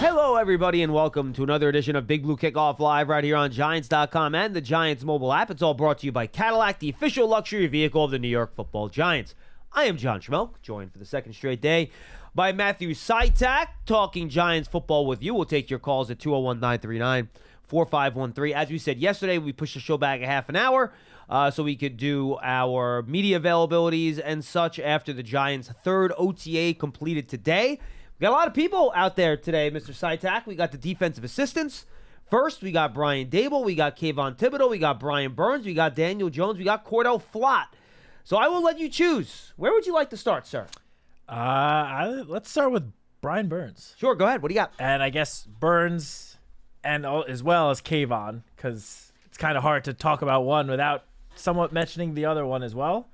Hello, everybody, and welcome to another edition of Big Blue Kickoff Live right here on Giants.com and the Giants mobile app. It's all brought to you by Cadillac, the official luxury vehicle of the New York Football Giants. I am John Schmeelk, joined for the second straight day by Matthew Citak, talking Giants football with you. We'll take your calls at 201-939-4513. As we said yesterday, we pushed the show back a half an hour so we could do our media availabilities and such after the Giants' third OTA completed today. We got a lot of people out there today, Mr. Citak. We got the defensive assistants. First, we got Brian Daboll. We got Kayvon Thibodeau. We got Brian Burns. We got Daniel Jones. We got Cordell Flott. So I will let you choose. Where would you like to start, sir? Let's start with Brian Burns. Sure, go ahead. What do you got? And I guess Burns and as well as Kayvon, because it's kind of hard to talk about one without somewhat mentioning the other one as well.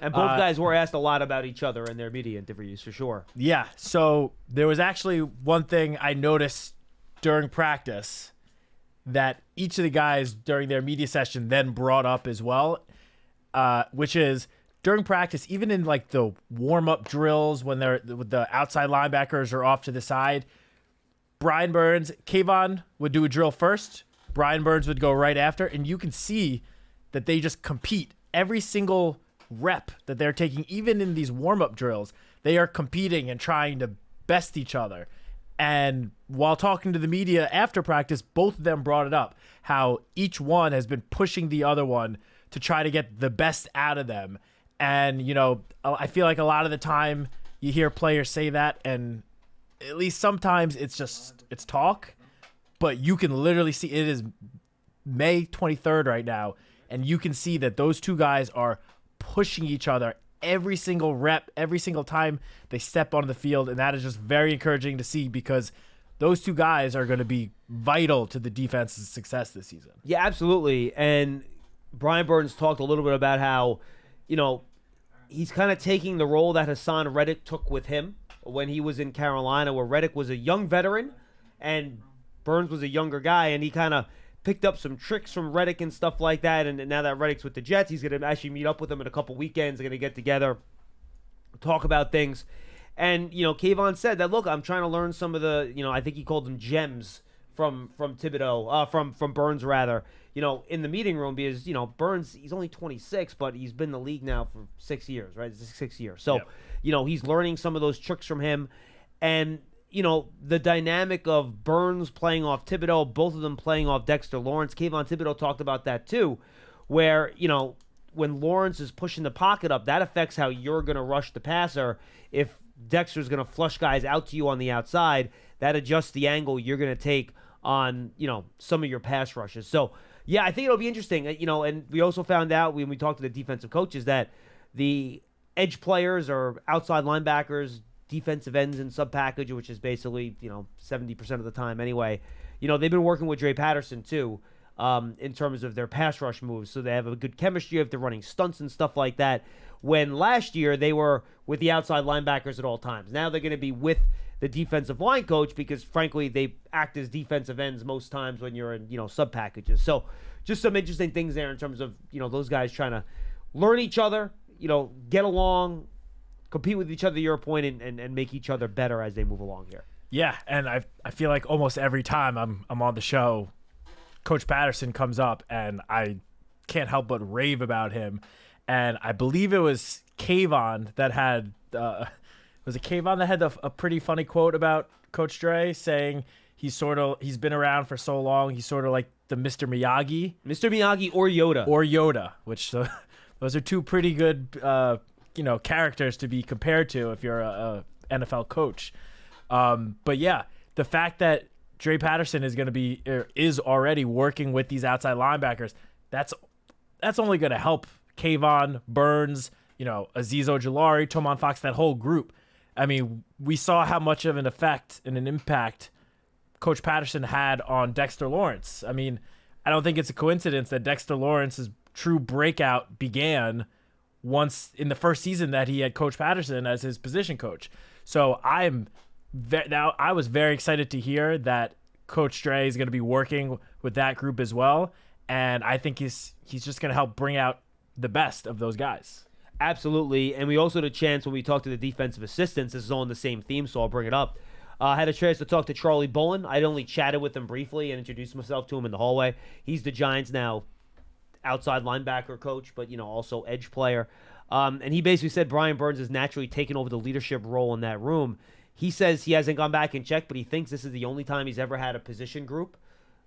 And both guys were asked a lot about each other in their media interviews, for sure. Yeah, so there was actually one thing I noticed during practice that each of the guys during their media session then brought up as well, which is during practice, even in like the warm-up drills when the outside linebackers are off to the side, Brian Burns, Kayvon would do a drill first, Brian Burns would go right after, and you can see that they just compete every single rep that they're taking. Even in these warm-up drills, they are competing and trying to best each other. And while talking to the media after practice, both of them brought it up, how each one has been pushing the other one to try to get the best out of them. And, you know, I feel like a lot of the time you hear players say that, and at least sometimes it's talk, but you can literally see it is May 23rd right now, and you can see that those two guys are pushing each other every single rep, every single time they step onto the field, and that is just very encouraging to see because those two guys are going to be vital to the defense's success this season. Yeah, absolutely. And Brian Burns talked a little bit about how, you know, he's kind of taking the role that Hassan Reddick took with him when he was in Carolina, where Reddick was a young veteran and Burns was a younger guy, and he kind of picked up some tricks from Reddick and stuff like that, and now that Reddick's with the Jets, he's going to actually meet up with him in a couple weekends. They're going to get together, talk about things. And, you know, Kayvon said that, look, I'm trying to learn some of the, you know, I think he called them gems from Thibodeau, from Burns, rather, you know, in the meeting room, because, you know, Burns, he's only 26, but he's been in the league now for 6 years, right? It's 6 years. So, you know, he's learning some of those tricks from him. And, you know, the dynamic of Burns playing off Thibodeau, both of them playing off Dexter Lawrence. Kayvon Thibodeau talked about that too, where, you know, when Lawrence is pushing the pocket up, that affects how you're going to rush the passer. If Dexter's going to flush guys out to you on the outside, that adjusts the angle you're going to take on, you know, some of your pass rushes. So, yeah, I think it'll be interesting. You know, and we also found out when we talked to the defensive coaches that the edge players or outside linebackers, defensive ends in sub-package, which is basically, you know, 70% of the time anyway. You know, they've been working with Dre Patterson, too, in terms of their pass rush moves. So they have a good chemistry if they're running stunts and stuff like that. When last year they were with the outside linebackers at all times. Now they're going to be with the defensive line coach because, frankly, they act as defensive ends most times when you're in, you know, sub-packages. So just some interesting things there in terms of, you know, those guys trying to learn each other, you know, get along, compete with each other to your point, and make each other better as they move along here. Yeah, and I feel like almost every time I'm on the show, Coach Patterson comes up, and I can't help but rave about him. And I believe it was Kayvon that had a pretty funny quote about Coach Dre, saying he's been around for so long, he's sort of like the Mr. Miyagi or Yoda, which those are two pretty good you know, characters to be compared to if you're a NFL coach. But yeah, the fact that Dre Patterson is already working with these outside linebackers, that's only going to help Kayvon, Burns, you know, Azeez Ojulari, Tomon Fox, that whole group. I mean, we saw how much of an effect and an impact Coach Patterson had on Dexter Lawrence. I mean, I don't think it's a coincidence that Dexter Lawrence's true breakout began once in the first season that he had Coach Patterson as his position coach. So I was very excited to hear that Coach Dre is going to be working with that group as well, and I think he's just going to help bring out the best of those guys. Absolutely, and we also had a chance when we talked to the defensive assistants, this is all in the same theme, so I'll bring it up. I had a chance to talk to Charlie Bullen. I'd only chatted with him briefly and introduced myself to him in the hallway. He's the Giants now outside linebacker coach, but also edge player. And he basically said Brian Burns has naturally taken over the leadership role in that room. He says he hasn't gone back and checked, but he thinks this is the only time he's ever had a position group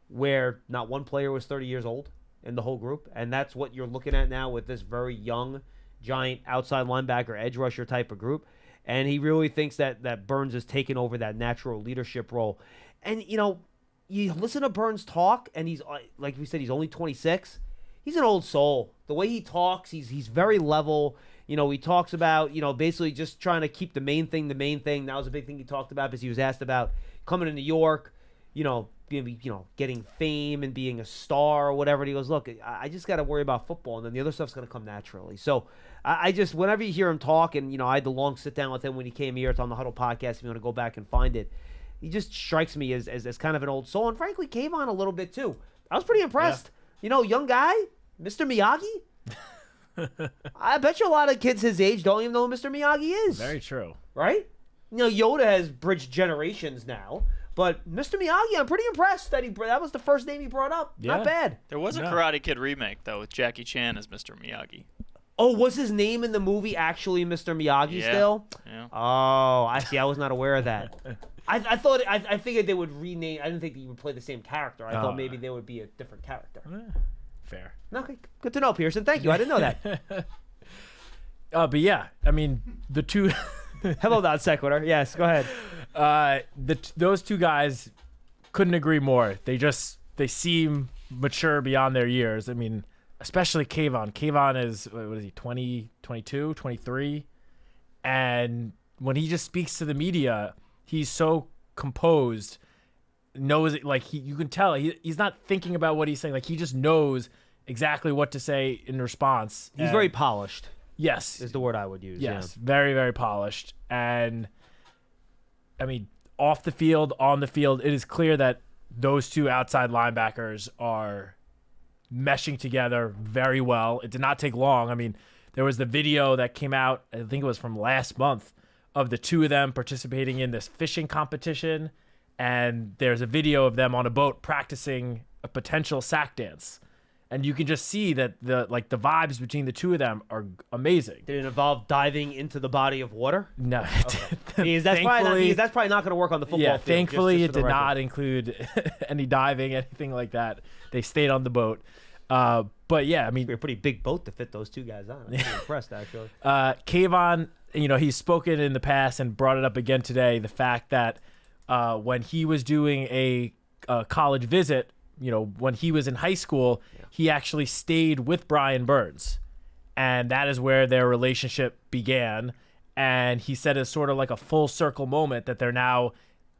where not one player was 30 years old in the whole group. And that's what you're looking at now with this very young Giant outside linebacker, edge rusher type of group. And he really thinks that Burns has taken over that natural leadership role. And, you listen to Burns talk, and he's, like we said, he's only 26. He's an old soul. The way he talks, he's very level. He talks about, basically just trying to keep the main thing. That was a big thing he talked about because he was asked about coming to New York, getting fame and being a star or whatever. And he goes, look, I just got to worry about football, and then the other stuff's going to come naturally. So I just, whenever you hear him talk, and, I had the long sit down with him when he came here. It's on the Huddle podcast if you want to go back and find it. He just strikes me as kind of an old soul, and frankly, Kayvon a little bit too. I was pretty impressed. Yeah. Young guy, Mr. Miyagi. I bet you a lot of kids his age don't even know who Mr. Miyagi is. Very true. Right? Yoda has bridged generations now, but Mr. Miyagi, I'm pretty impressed that was the first name he brought up. Yeah. Not bad. There was a Karate Kid remake, though, with Jackie Chan as Mr. Miyagi. Oh, was his name in the movie actually Mr. Miyagi still? Yeah. Oh, I see. I was not aware of that. I figured they would rename. I didn't think he would play the same character. I thought maybe there would be a different character. Fair. Okay, good to know, Pearson. Thank you. I didn't know that. But yeah, I mean, the two. Hello, non sequitur. Yes, go ahead. Those two guys couldn't agree more. They seem mature beyond their years. I mean, especially Kayvon. Kayvon is, what is he, 20, 22, 23? And when he just speaks to the media, he's so composed, knows it, like you can tell he's not thinking about what he's saying. Like he just knows exactly what to say in response. He's very polished. Yes. Is the word I would use. Yes. Yeah. Very, very polished. And I mean, off the field, on the field, it is clear that those two outside linebackers are meshing together very well. It did not take long. I mean, there was the video that came out, I think it was from last month, of the two of them participating in this fishing competition. And there's a video of them on a boat practicing a potential sack dance. And you can just see that the vibes between the two of them are amazing. Did it involve diving into the body of water? No. Okay. That's probably not going to work on the football field. Thankfully just it did not include any diving, anything like that. They stayed on the boat. But yeah, I mean, a pretty big boat to fit those two guys on. I'm pretty impressed, actually. Kayvon, he's spoken in the past and brought it up again today. The fact that when he was doing a college visit, when he was in high school, he actually stayed with Brian Burns, and that is where their relationship began. And he said it's sort of like a full circle moment that they're now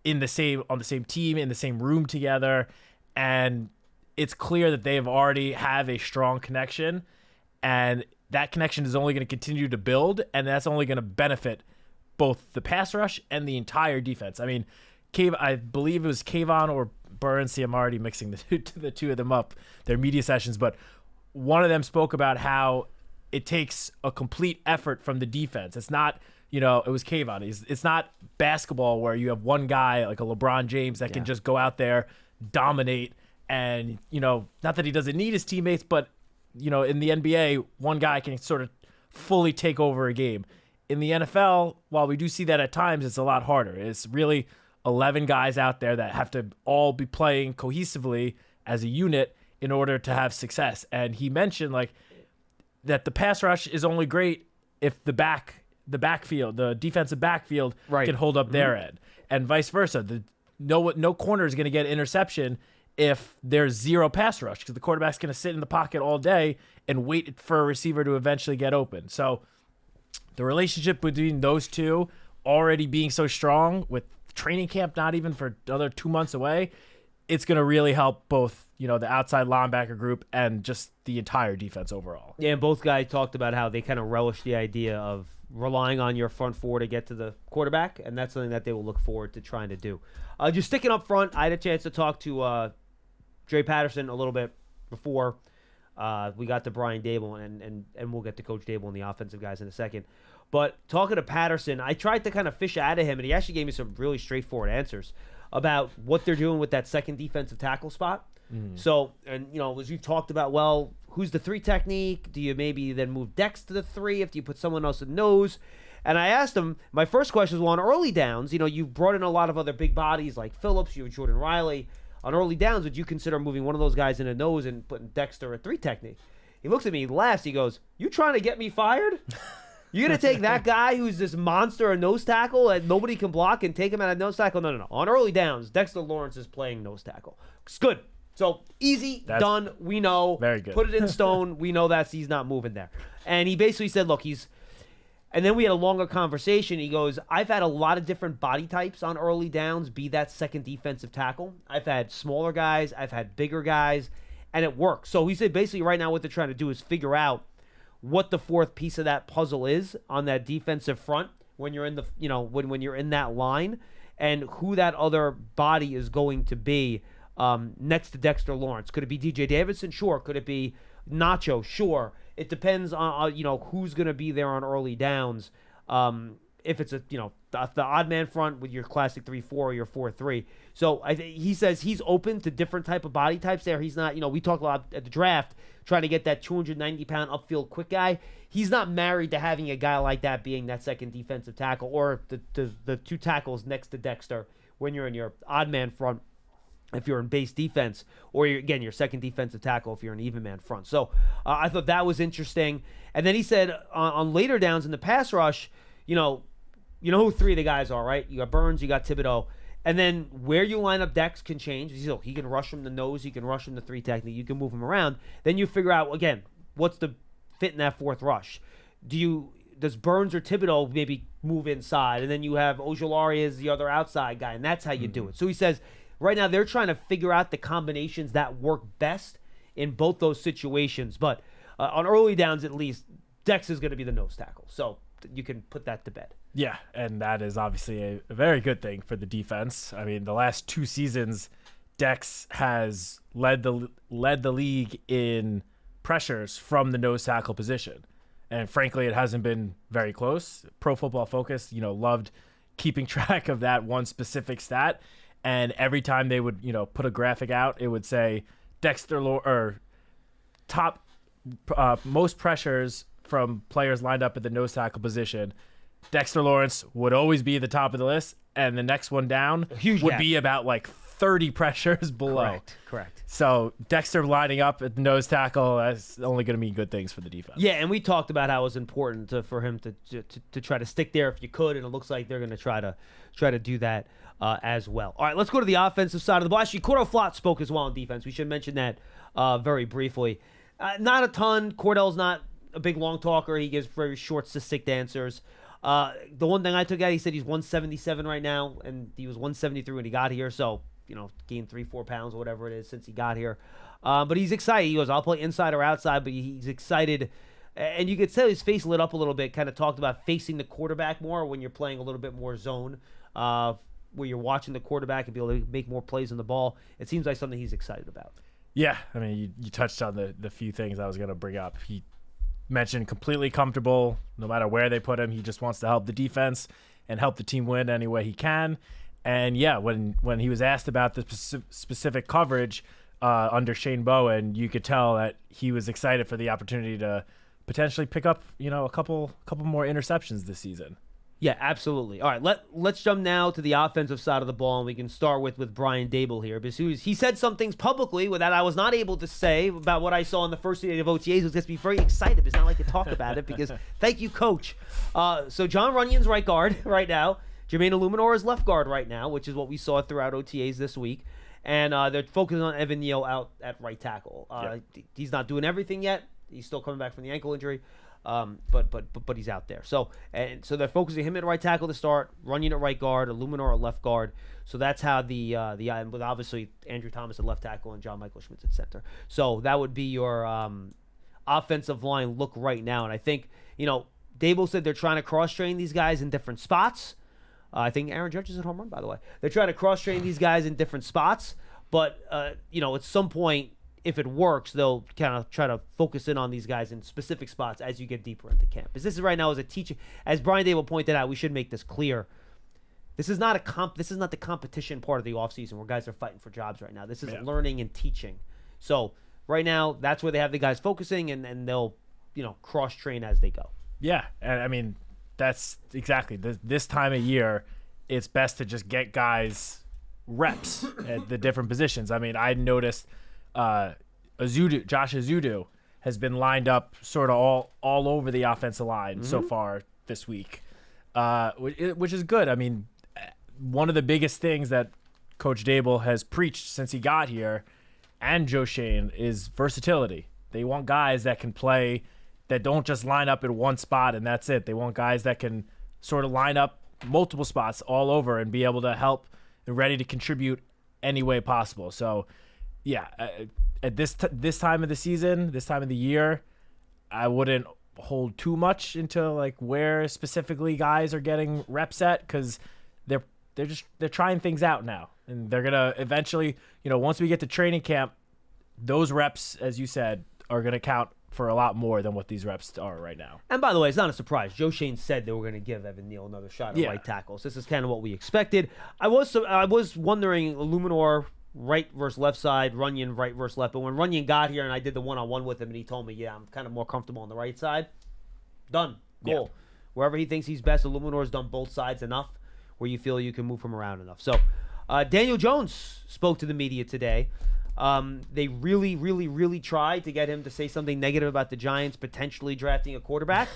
on the same team, in the same room together, and it's clear that they already have a strong connection, and that connection is only going to continue to build, and that's only going to benefit both the pass rush and the entire defense. I mean, I believe it was Kayvon or Burns. See, I'm already mixing the two of them up, their media sessions, but one of them spoke about how it takes a complete effort from the defense. It's not, it was Kayvon. It's not basketball where you have one guy like a LeBron James that can just go out there, dominate, and, not that he doesn't need his teammates, but, in the NBA, one guy can sort of fully take over a game. In the NFL, while we do see that at times, it's a lot harder. It's really 11 guys out there that have to all be playing cohesively as a unit in order to have success. And he mentioned that the pass rush is only great if the backfield, the defensive backfield can hold up their end, and vice versa. No corner is going to get interception if there's zero pass rush, because the quarterback's going to sit in the pocket all day and wait for a receiver to eventually get open. So the relationship between those two already being so strong, with training camp not even for another 2 months away, it's going to really help both, the outside linebacker group and just the entire defense overall. Yeah, and both guys talked about how they kind of relish the idea of relying on your front four to get to the quarterback, and that's something that they will look forward to trying to do. Just sticking up front, I had a chance to talk to Dre Patterson a little bit before we got to Brian Daboll, and we'll get to Coach Daboll and the offensive guys in a second. But talking to Patterson, I tried to kind of fish out of him, and he actually gave me some really straightforward answers about what they're doing with that second defensive tackle spot. So, and as we've talked about, well, who's the 3 technique? Do you maybe then move Dex to the 3 if you put someone else in nose? And I asked him, my first question was, well, on early downs, you've brought in a lot of other big bodies like Phillips, you have Jordan Riley. On early downs, would you consider moving one of those guys in a nose and putting Dexter a 3 technique? He looks at me, he laughs, he goes, you trying to get me fired? You're going to take that guy who's this monster a nose tackle and nobody can block and take him out of nose tackle? No. On early downs, Dexter Lawrence is playing nose tackle. It's good. So easy, done. We know. Very good. Put it in stone. We know he's not moving there. And he basically said, look, and then we had a longer conversation. He goes, I've had a lot of different body types on early downs, be that second defensive tackle. I've had smaller guys. I've had bigger guys, and it works. So he said basically right now what they're trying to do is figure out what the fourth piece of that puzzle is on that defensive front when you're in the, when you're in that line, and who that other body is going to be next to Dexter Lawrence. Could it be DJ Davidson? Sure. Could it be Nacho? Sure. It depends on who's going to be there on early downs. If it's the odd man front with your classic 3-4 or your 4-3. So he says he's open to different type of body types there. He's not, we talked a lot at the draft trying to get that 290-pound upfield quick guy. He's not married to having a guy like that being that second defensive tackle or the 2 tackles next to Dexter when you're in your odd man front. If you're in base defense, or your second defensive tackle if you're an even man front. So I thought that was interesting. And then he said on later downs in the pass rush, you know who 3 of the guys are, right? You got Burns, you got Thibodeau. And then where you line up Dex can change. He can rush from the nose, he can rush from the 3 technique, you can move him around. Then you figure out, again, what's the fit in that fourth rush. Does Burns or Thibodeau maybe move inside? And then you have Ojulari as the other outside guy, and that's how you do it. So he says, right now, they're trying to figure out the combinations that work best in both those situations. But on early downs, at least, Dex is going to be the nose tackle. So you can put that to bed. Yeah, and that is obviously a very good thing for the defense. I mean, the last 2 seasons, Dex has led the league in pressures from the nose tackle position. And frankly, it hasn't been very close. Pro Football Focus, loved keeping track of that one specific stat. And every time they would, put a graphic out, it would say top most pressures from players lined up at the nose tackle position. Dexter Lawrence would always be at the top of the list, and the next one down would be about like 30 pressures below. Correct. So Dexter lining up at the nose tackle, that's only going to mean good things for the defense. Yeah, and we talked about how it was important for him to try to stick there if you could, and it looks like they're going to try to do that as well. All right, let's go to the offensive side of the ball. Actually, Cordell Flott spoke as well on defense. We should mention that very briefly. Not a ton. Cordell's not a big long talker. He gives very short, succinct answers. The one thing I took out, he said he's 177 right now, and he was 173 when he got here. So, gained 3-4 pounds or whatever it is since he got here. But he's excited. He goes, I'll play inside or outside, but he's excited. And you could tell his face lit up a little bit, kind of talked about facing the quarterback more when you're playing a little bit more zone, where you're watching the quarterback and be able to make more plays on the ball. It seems like something he's excited about. Yeah, I mean, you touched on the few things I was going to bring up. He mentioned completely comfortable no matter where they put him. He just wants to help the defense and help the team win any way he can. And yeah, when he was asked about the specific coverage under Shane Bowen, you could tell that he was excited for the opportunity to potentially pick up, a couple more interceptions this season. Yeah, absolutely. All right, let's jump now to the offensive side of the ball, and we can start with Brian Daboll here, because he said some things publicly that I was not able to say about what I saw in the first day of OTAs. It was just be very excited. It's not like to talk about it because thank you, Coach. So John Runyon's right guard right now. Jermaine Illuminor is left guard right now, which is what we saw throughout OTAs this week. And they're focusing on Evan Neal out at right tackle. He's not doing everything yet. He's still coming back from the ankle injury. But he's out there. So they're focusing him at right tackle to start, Runyon at right guard, Illuminor at left guard. So that's how with obviously Andrew Thomas at left tackle and John Michael Schmitz at center. So that would be your offensive line look right now. And I think, Daboll said they're trying to cross-train these guys in different spots. I think Aaron Judge is at home run, by the way. They're trying to cross-train these guys in different spots. But, at some point, if it works, they'll kind of try to focus in on these guys in specific spots as you get deeper into camp. Because this is right now as a teacher, as Brian Daboll pointed out, we should make this clear. This is not This is not the competition part of the offseason where guys are fighting for jobs right now. This is learning and teaching. So right now, that's where they have the guys focusing, and they'll, cross train as they go. Yeah, and I mean, that's exactly this time of year. It's best to just get guys reps at the different positions. I mean, I noticed Josh Azudu has been lined up sort of all over the offensive line so far this week, which is good. I mean, one of the biggest things that Coach Daboll has preached since he got here, and Joe Shane, is versatility. They want guys that can play, that don't just line up in one spot and that's it. They want guys that can sort of line up multiple spots all over and be able to help and ready to contribute any way possible. So, yeah, at this time of the season, this time of the year, I wouldn't hold too much into like where specifically guys are getting reps at, because they're trying things out now, and they're gonna eventually, once we get to training camp, those reps, as you said, are gonna count for a lot more than what these reps are right now. And by the way, it's not a surprise. Joe Shane said they were going to give Evan Neal another shot at right tackle. So this is kind of what we expected. I was wondering Illuminor right versus left side, Runyon right versus left. But when Runyon got here and I did the one-on-one with him and he told me, I'm kind of more comfortable on the right side, done. Goal. Yeah. Wherever he thinks he's best, Illuminor's done both sides enough where you feel you can move him around enough. So Daniel Jones spoke to the media today. They really, really, really tried to get him to say something negative about the Giants potentially drafting a quarterback.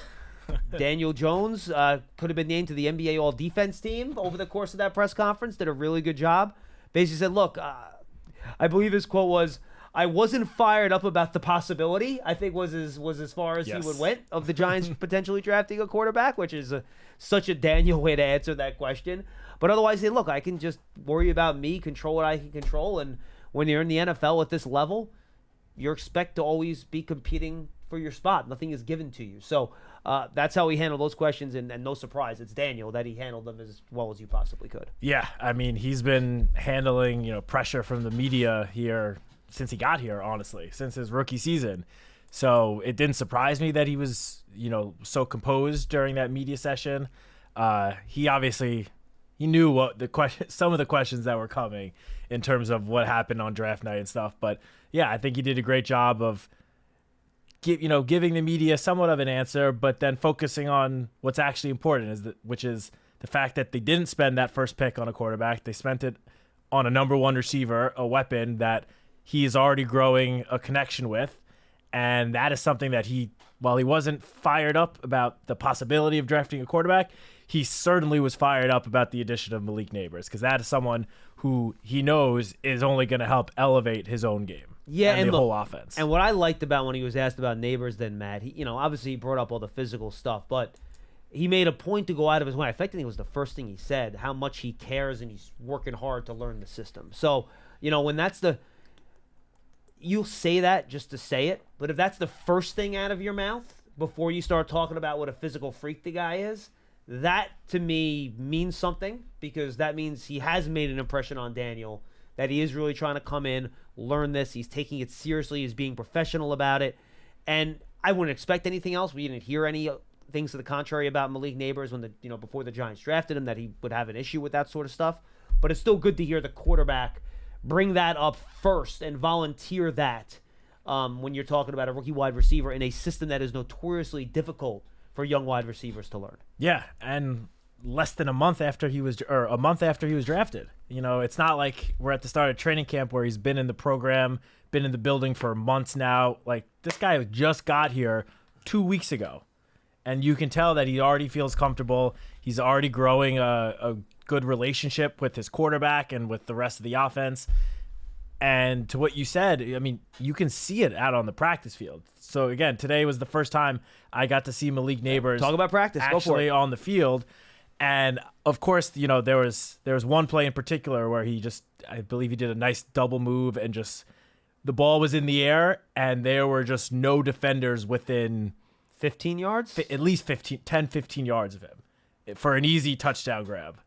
Daniel Jones could have been named to the NBA All-Defense team over the course of that press conference, did a really good job. Basically said, look, I believe his quote was, I wasn't fired up about the possibility, I think was as far as he would went, of the Giants potentially drafting a quarterback, which is such a Daniel way to answer that question. But otherwise, look, I can just worry about me, control what I can control, and when you're in the NFL at this level, you expect to always be competing for your spot. Nothing is given to you. So that's how he handled those questions, and no surprise, it's Daniel that he handled them as well as you possibly could. Yeah, I mean, he's been handling pressure from the media here since he got here, honestly, since his rookie season. So it didn't surprise me that he was so composed during that media session. He knew what some of the questions that were coming in terms of what happened on draft night and stuff. But yeah, I think he did a great job of giving the media somewhat of an answer, but then focusing on what's actually important, which is the fact that they didn't spend that first pick on a quarterback. They spent it on a number one receiver, a weapon that he is already growing a connection with. And that is something that while he wasn't fired up about the possibility of drafting a quarterback, he certainly was fired up about the addition of Malik Nabers, because that is someone who he knows is only going to help elevate his own game. Yeah, and the whole offense. And what I liked about when he was asked about Nabers, then Matt, he, obviously he brought up all the physical stuff, but he made a point to go out of his way. I think it was the first thing he said, how much he cares and he's working hard to learn the system. So, when that's you'll say that just to say it, but if that's the first thing out of your mouth before you start talking about what a physical freak the guy is, that to me means something, because that means he has made an impression on Daniel, that he is really trying to come in, learn this. He's taking it seriously. He's being professional about it. And I wouldn't expect anything else. We didn't hear any things to the contrary about Malik Nabers when before the Giants drafted him, that he would have an issue with that sort of stuff. But it's still good to hear the quarterback bring that up first and volunteer that when you're talking about a rookie wide receiver in a system that is notoriously difficult for young wide receivers to learn. Yeah, and less than a month after he was drafted. It's not like we're at the start of training camp where he's been in the program, been in the building for months now. Like, this guy just got here 2 weeks ago, and you can tell that he already feels comfortable. He's already growing a good relationship with his quarterback and with the rest of the offense. And to what you said, I mean, you can see it out on the practice field. So again, today was the first time I got to see Malik Nabers talk about practice actually on the field. And of course, there was one play in particular where I believe he did a nice double move, and just the ball was in the air and there were just no defenders within 15 yards, at least 10-15 yards of him for an easy touchdown grab.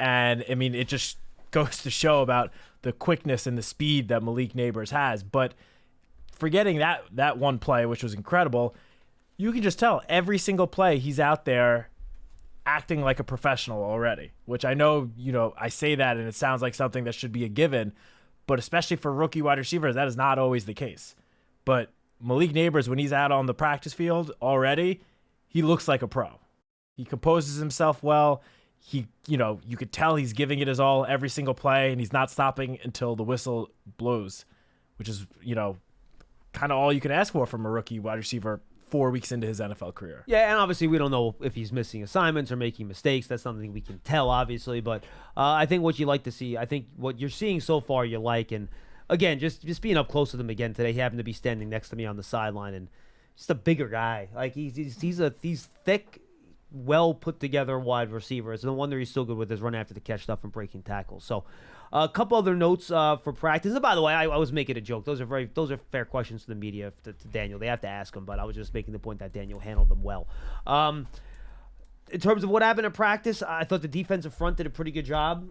And I mean, it just goes to show about the quickness and the speed that Malik Nabers has. But forgetting that one play, which was incredible, you can just tell every single play he's out there acting like a professional already, which I know, I say that and it sounds like something that should be a given, but especially for rookie wide receivers, that is not always the case. But Malik Neighbors, when he's out on the practice field already, he looks like a pro. He composes himself well. He, you could tell he's giving it his all every single play, and he's not stopping until the whistle blows, which is, kind of all you can ask for from a rookie wide receiver 4 weeks into his NFL career. Yeah, and obviously we don't know if he's missing assignments or making mistakes. That's something we can tell, obviously. But I think what you like to see, I think what you're seeing so far you like. And, again, just being up close with him again today, he happened to be standing next to me on the sideline, and just a bigger guy. Like, he's thick, well put together wide receiver. It's no wonder he's so good with his run after the catch stuff and breaking tackles. So a couple other notes for practice. And by the way, I was making a joke. Those are fair questions to the media, to Daniel. They have to ask him, but I was just making the point that Daniel handled them well. In terms of what happened in practice, I thought the defensive front did a pretty good job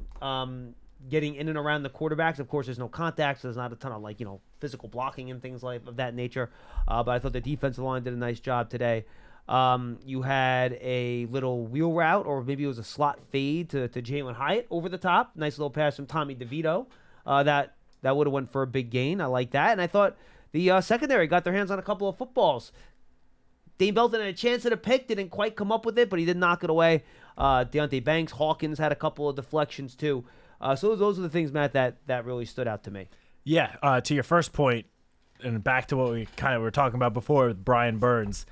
getting in and around the quarterbacks. Of course, there's no contact, so there's not a ton of physical blocking and things of that nature. But I thought the defensive line did a nice job today. You had a little wheel route, or maybe it was a slot fade to Jalen Hyatt over the top. Nice little pass from Tommy DeVito. That would have went for a big gain. I like that. And I thought the secondary got their hands on a couple of footballs. Dane Belton had a chance at a pick, didn't quite come up with it, but he did knock it away. Deontay Banks, Hawkins had a couple of deflections too. So those are the things, Matt, that really stood out to me. Yeah, to your first point, and back to what we kind of were talking about before with Brian Burns,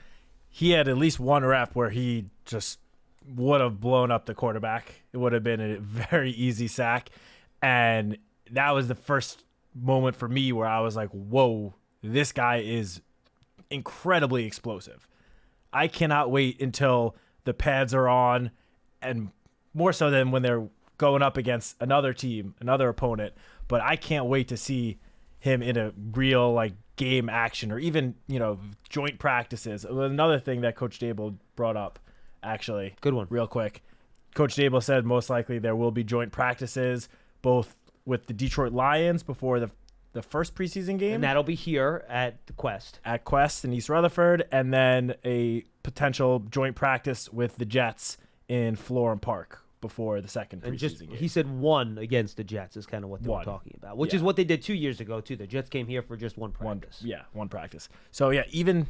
he had at least one rep where he just would have blown up the quarterback. It would have been a very easy sack. And that was the first moment for me where I was like, whoa, this guy is incredibly explosive. I cannot wait until the pads are on, and more so than when they're going up against another team, another opponent. But I can't wait to see him in a real game action, or even joint practices. Another thing that Coach Daboll brought up, actually, good one, real quick. Coach Daboll said most likely there will be joint practices both with the Detroit Lions before the first preseason game, and that'll be here at the Quest in East Rutherford, and then a potential joint practice with the Jets in Florham Park before the second preseason game. He said one against the Jets is kind of what they were talking about, which is what they did 2 years ago too. The Jets came here for just one practice. One practice. So yeah, even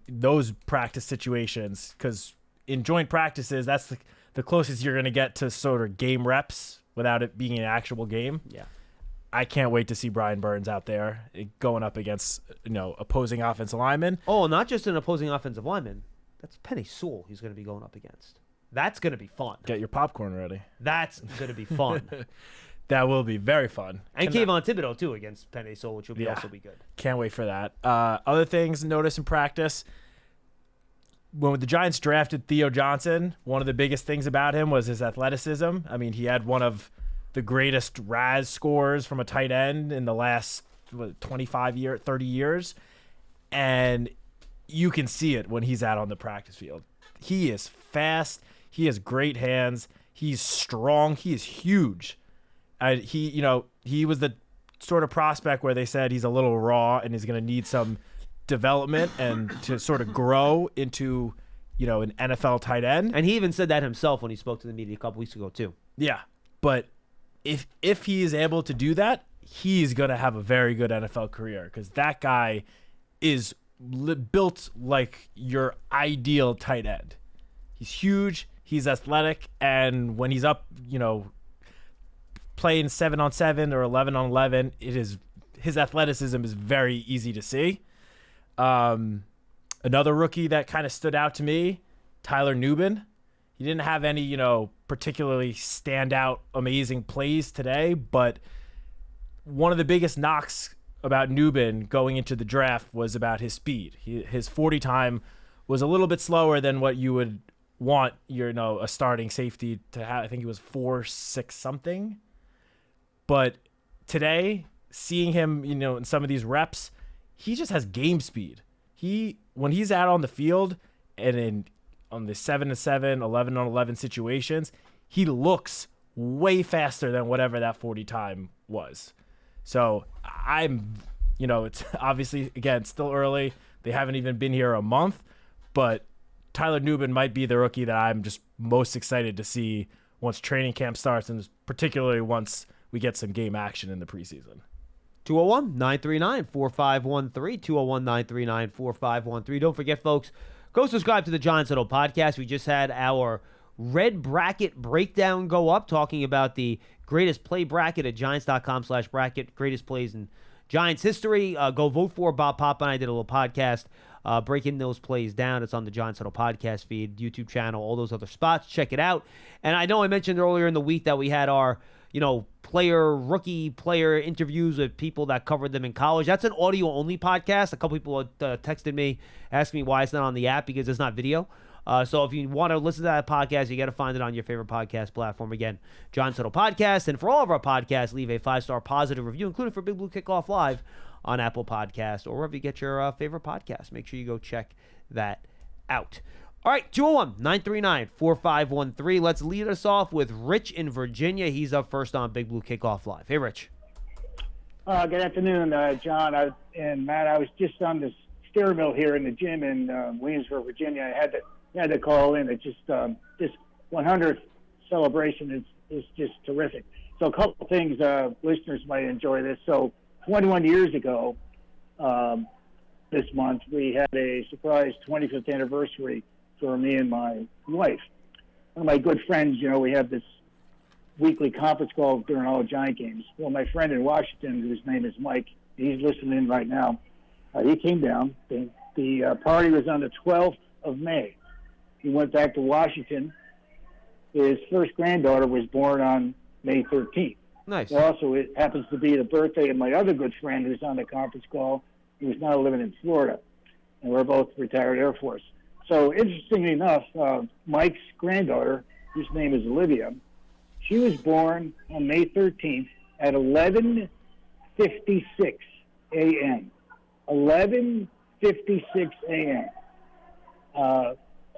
those practice situations, because in joint practices, that's the closest you're going to get to sort of game reps without it being an actual game. Yeah, I can't wait to see Brian Burns out there going up against opposing offensive linemen. Oh, not just an opposing offensive lineman. That's Penny Sewell he's going to be going up against. That's going to be fun. Get your popcorn ready. That's going to be fun. That will be very fun. And Kayvon Thibodeau, too, against Penny Sewell, which will also be good. Can't wait for that. Other things notice in practice. When the Giants drafted Theo Johnson, one of the biggest things about him was his athleticism. I mean, he had one of the greatest RAS scores from a tight end in the last 30 years. And you can see it when he's out on the practice field. He is fast. He has great hands. He's strong. He is huge. He was the sort of prospect where they said he's a little raw and he's going to need some development and to sort of grow into, an NFL tight end. And he even said that himself when he spoke to the media a couple weeks ago too. Yeah, but if he is able to do that, he's going to have a very good NFL career, because that guy is built like your ideal tight end. He's huge. He's athletic, and when he's up, playing 7-on-7 or 11-on-11, his athleticism is very easy to see. Another rookie that kind of stood out to me, Tyler Nubin. He didn't have any, particularly standout, amazing plays today, but one of the biggest knocks about Nubin going into the draft was about his speed. His 40 time was a little bit slower than what you would want a starting safety to have. I think he was 4.6 something. But today, seeing him, in some of these reps, he just has game speed. When he's out on the field and on the 7-on-7, 11-on-11 situations, he looks way faster than whatever that 40 time was. So I'm It's obviously, again, still early. They haven't even been here a month, but Tyler Newman might be the rookie that I'm just most excited to see once training camp starts, and particularly once we get some game action in the preseason. 201-939-4513, 201-939-4513. Don't forget, folks, go subscribe to the Giants Huddle podcast. We just had our red bracket breakdown go up, talking about the greatest play bracket at giants.com/bracket, greatest plays in Giants history. Go vote for Bob Papa and I did a little podcast breaking those plays down. It's on the Giants Huddle podcast feed, YouTube channel, all those other spots. Check it out. And I know I mentioned earlier in the week that we had our rookie player interviews with people that covered them in college. That's an audio-only podcast. A couple people texted me, asking me why it's not on the app, because it's not video. So if you want to listen to that podcast, you got to find it on your favorite podcast platform. Again, Giants Huddle Podcast. And for all of our podcasts, leave a 5-star positive review, including for Big Blue Kickoff Live on Apple Podcasts or wherever you get your favorite podcast. Make sure you go check that out. All right, 201-939-4513. Let's lead us off with Rich in Virginia. He's up first on Big Blue Kickoff Live. Hey, Rich. Good afternoon, John and Matt. I was just on this stair mill here in the gym in Williamsburg, Virginia. I had to call in. It's just this 100th celebration is just terrific. So a couple of things listeners might enjoy this. So 21 years ago, this month, we had a surprise 25th anniversary for me and my wife. One of my good friends, we have this weekly conference call during all the Giant games. Well, my friend in Washington, whose name is Mike, he's listening in right now. He came down. The party was on the 12th of May. He went back to Washington. His first granddaughter was born on May 13th. Nice. Also, it happens to be the birthday of my other good friend who's on the conference call. He was now living in Florida, and we're both retired Air Force. So interestingly enough, Mike's granddaughter, whose name is Olivia, she was born on May 13th at 11:56 a.m. 11:56 a.m.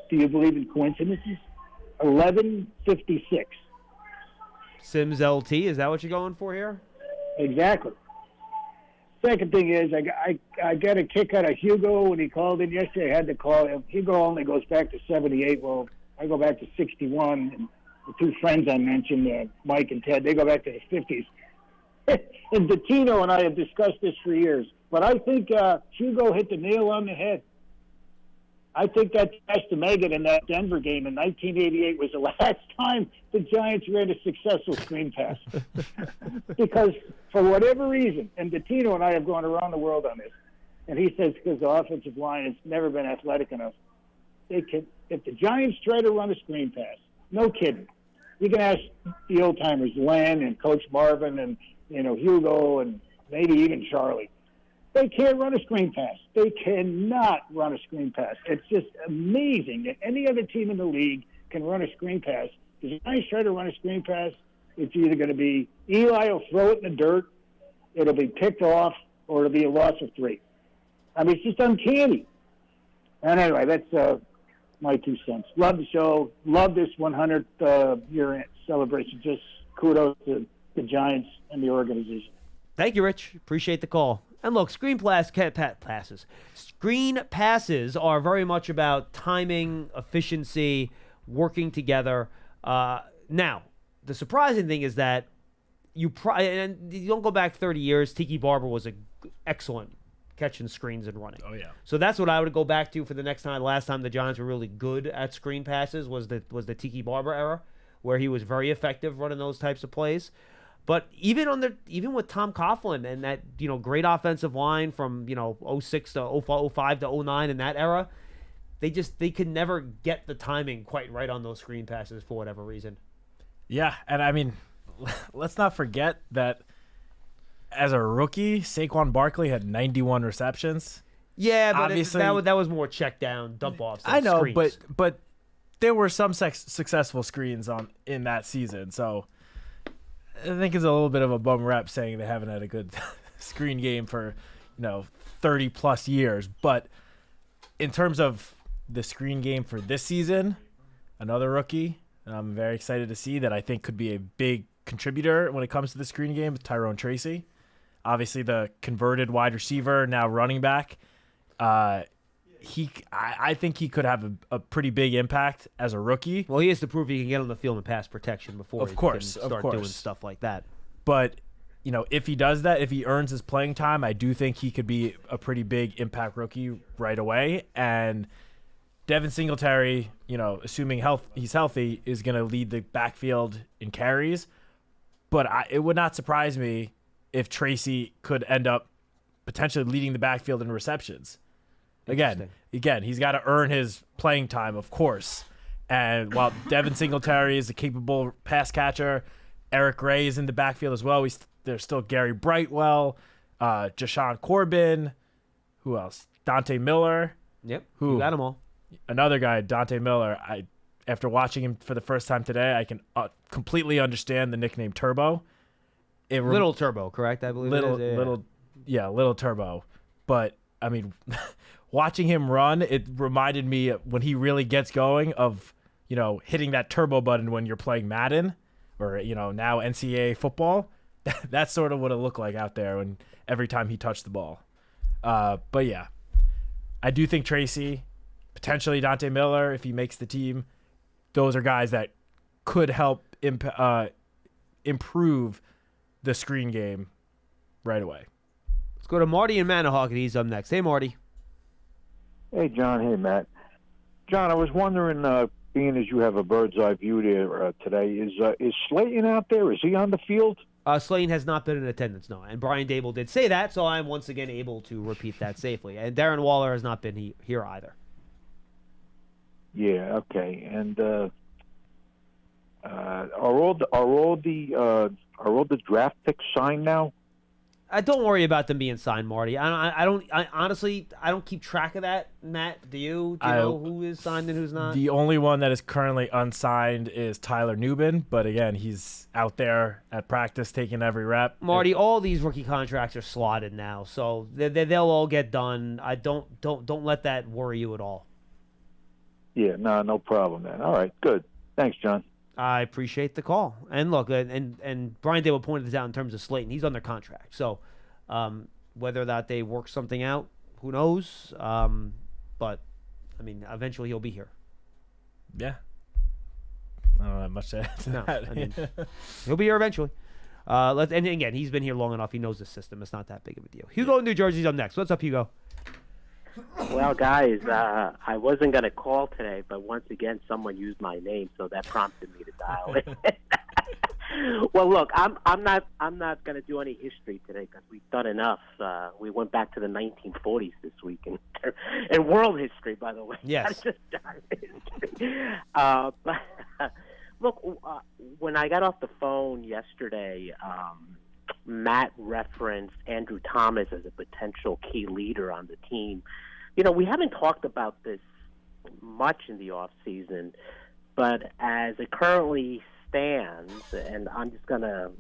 Do you believe in coincidences? 11:56. Sims LT, is that what you're going for here? Exactly. Second thing is, I got a kick out of Hugo when he called in yesterday. I had to call him. Hugo only goes back to 78. Well, I go back to 61. And the two friends I mentioned, Mike and Ted, they go back to the 50s. And Bettino and I have discussed this for years. But I think Hugo hit the nail on the head. I think that dash to Megan in that Denver game in 1988 was the last time the Giants ran a successful screen pass. Because for whatever reason, and Bettino and I have gone around the world on this, and he says because the offensive line has never been athletic enough. If the Giants try to run a screen pass, no kidding. You can ask the old-timers, Len and Coach Marvin and Hugo and maybe even Charlie. They can't run a screen pass. They cannot run a screen pass. It's just amazing that any other team in the league can run a screen pass. If the Giants try to run a screen pass, it's either going to be Eli will throw it in the dirt, it'll be picked off, or it'll be a loss of 3. I mean, it's just uncanny. And anyway, that's my 2 cents. Love the show. Love this 100th year celebration. Just kudos to the Giants and the organization. Thank you, Rich. Appreciate the call. And look, screen passes are very much about timing, efficiency, working together. Now, the surprising thing is that and you don't go back 30 years. Tiki Barber was excellent catching screens and running. Oh, yeah. So that's what I would go back to for the next time. Last time the Giants were really good at screen passes was the Tiki Barber era, where he was very effective running those types of plays. But even with Tom Coughlin and that great offensive line from 06 to 05 to 09 in that era, they could never get the timing quite right on those screen passes for whatever reason. Yeah, and I mean, let's not forget that as a rookie, Saquon Barkley had 91 receptions. Yeah, but obviously that was more check down, dump offs. I know, screens. but there were some successful screens in that season, so I think it's a little bit of a bum rep saying they haven't had a good screen game for 30 plus years. But in terms of the screen game for this season, another rookie I'm very excited to see that I think could be a big contributor when it comes to the screen game, Tyrone Tracy. obviously the converted wide receiver, now running back. I think he could have a pretty big impact as a rookie. Well, he has to prove he can get on the field and pass protection before he can start doing stuff like that. But, if he does that, if he earns his playing time, I do think he could be a pretty big impact rookie right away. And Devin Singletary, assuming he's healthy, is going to lead the backfield in carries. But it would not surprise me if Tracy could end up potentially leading the backfield in receptions. Again, he's got to earn his playing time, of course. And while Devin Singletary is a capable pass catcher, Eric Gray is in the backfield as well. There's still Gary Brightwell, Jashawn Corbin. Who else? Dante Miller. Yep, you got them all. Another guy, Dante Miller. After watching him for the first time today, I can completely understand the nickname Turbo. Little Turbo, correct? I believe Little Turbo. But I mean, watching him run, it reminded me when he really gets going of hitting that turbo button when you're playing Madden or now NCAA football. That's sort of what it looked like out there when every time he touched the ball. But yeah, I do think Tracy, potentially Dante Miller, if he makes the team, those are guys that could help improve the screen game right away. Let's go to Marty in Manahawkin. He's up next. Hey, Marty. Hey, John. Hey, Matt. John, I was wondering, being as you have a bird's eye view there today, is Slayton out there? Is he on the field? Slayton has not been in attendance, no. And Brian Daboll did say that, so I'm once again able to repeat that safely. And Darren Waller has not been here either. Yeah. Okay. And are all the draft picks signed now? Don't worry about them being signed, Marty. I honestly don't keep track of that. Matt, do you? Do you know who is signed and who's not? The only one that is currently unsigned is Tyler Nubin, but again, he's out there at practice taking every rep. Marty, all these rookie contracts are slotted now, so they'll all get done. I don't let that worry you at all. Yeah, no problem, man. All right, good. Thanks, John. I appreciate the call. And look, and Brian Daboll pointed this out in terms of Slayton. He's under contract. So whether that they work something out, who knows? But, I mean, eventually he'll be here. Yeah. I don't have much to add to that. I mean, he'll be here eventually. And again, he's been here long enough. He knows the system. It's not that big of a deal. Hugo in New Jersey's up next. What's up, Hugo? Well, guys, I wasn't going to call today, but once again, someone used my name, so that prompted me to dial in. Well, look, I'm not going to do any history today because we've done enough. We went back to the 1940s this week in world history, by the way. Yes. Not just history. But look, when I got off the phone yesterday, Matt referenced Andrew Thomas as a potential key leader on the team. We haven't talked about this much in the off season, but as it currently stands, and I'm just gonna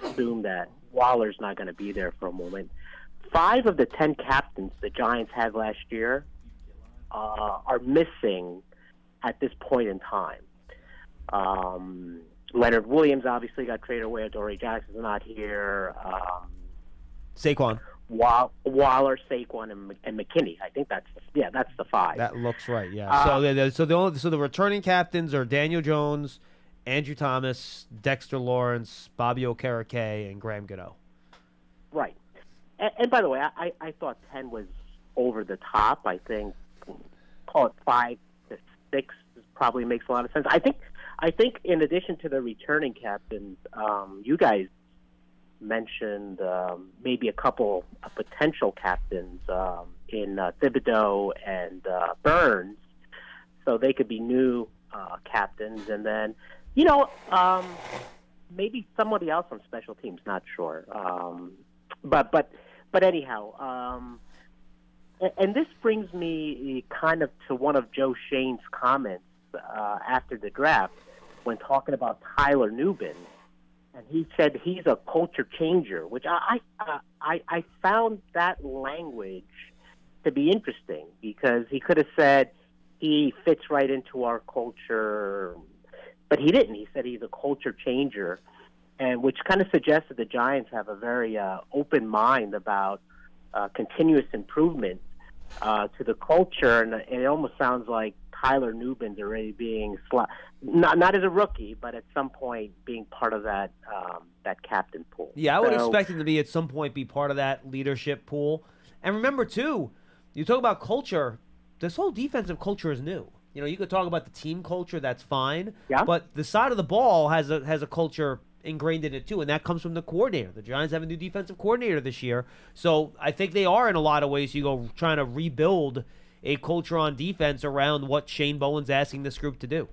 assume that Waller's not going to be there for a moment. 5 of the 10 captains the Giants had last year are missing at this point in time. Leonard Williams obviously got traded away. Adoree Jackson's not here. Saquon. Waller, Saquon, and McKinney. I think that's the 5. That looks right. Yeah. So the returning captains are Daniel Jones, Andrew Thomas, Dexter Lawrence, Bobby Okereke, and Graham Gano. Right. And by the way, I thought 10 was over the top. I think call it 5 to 6 probably makes a lot of sense. I think in addition to the returning captains, you guys mentioned maybe a couple of potential captains in Thibodeau and Burns, so they could be new captains, and then maybe somebody else on special teams. Not sure, but anyhow, and this brings me kind of to one of Joe Shane's comments after the draft when talking about Tyler Nubin. And he said he's a culture changer, which I found that language to be interesting because he could have said he fits right into our culture, but he didn't. He said he's a culture changer. and which kind of suggests that the Giants have a very open mind about continuous improvement to the culture, and it almost sounds like Tyler Nubin's already being not as a rookie, but at some point being part of that captain pool. Yeah, I would expect him to be at some point be part of that leadership pool. And remember too, you talk about culture. This whole defensive culture is new. You know, you could talk about the team culture, that's fine. Yeah. But the side of the ball has a culture ingrained in it too, and that comes from the coordinator. The Giants have a new defensive coordinator this year, so I think they are in a lot of ways trying to rebuild a culture on defense around what Shane Bowen's asking this group to do.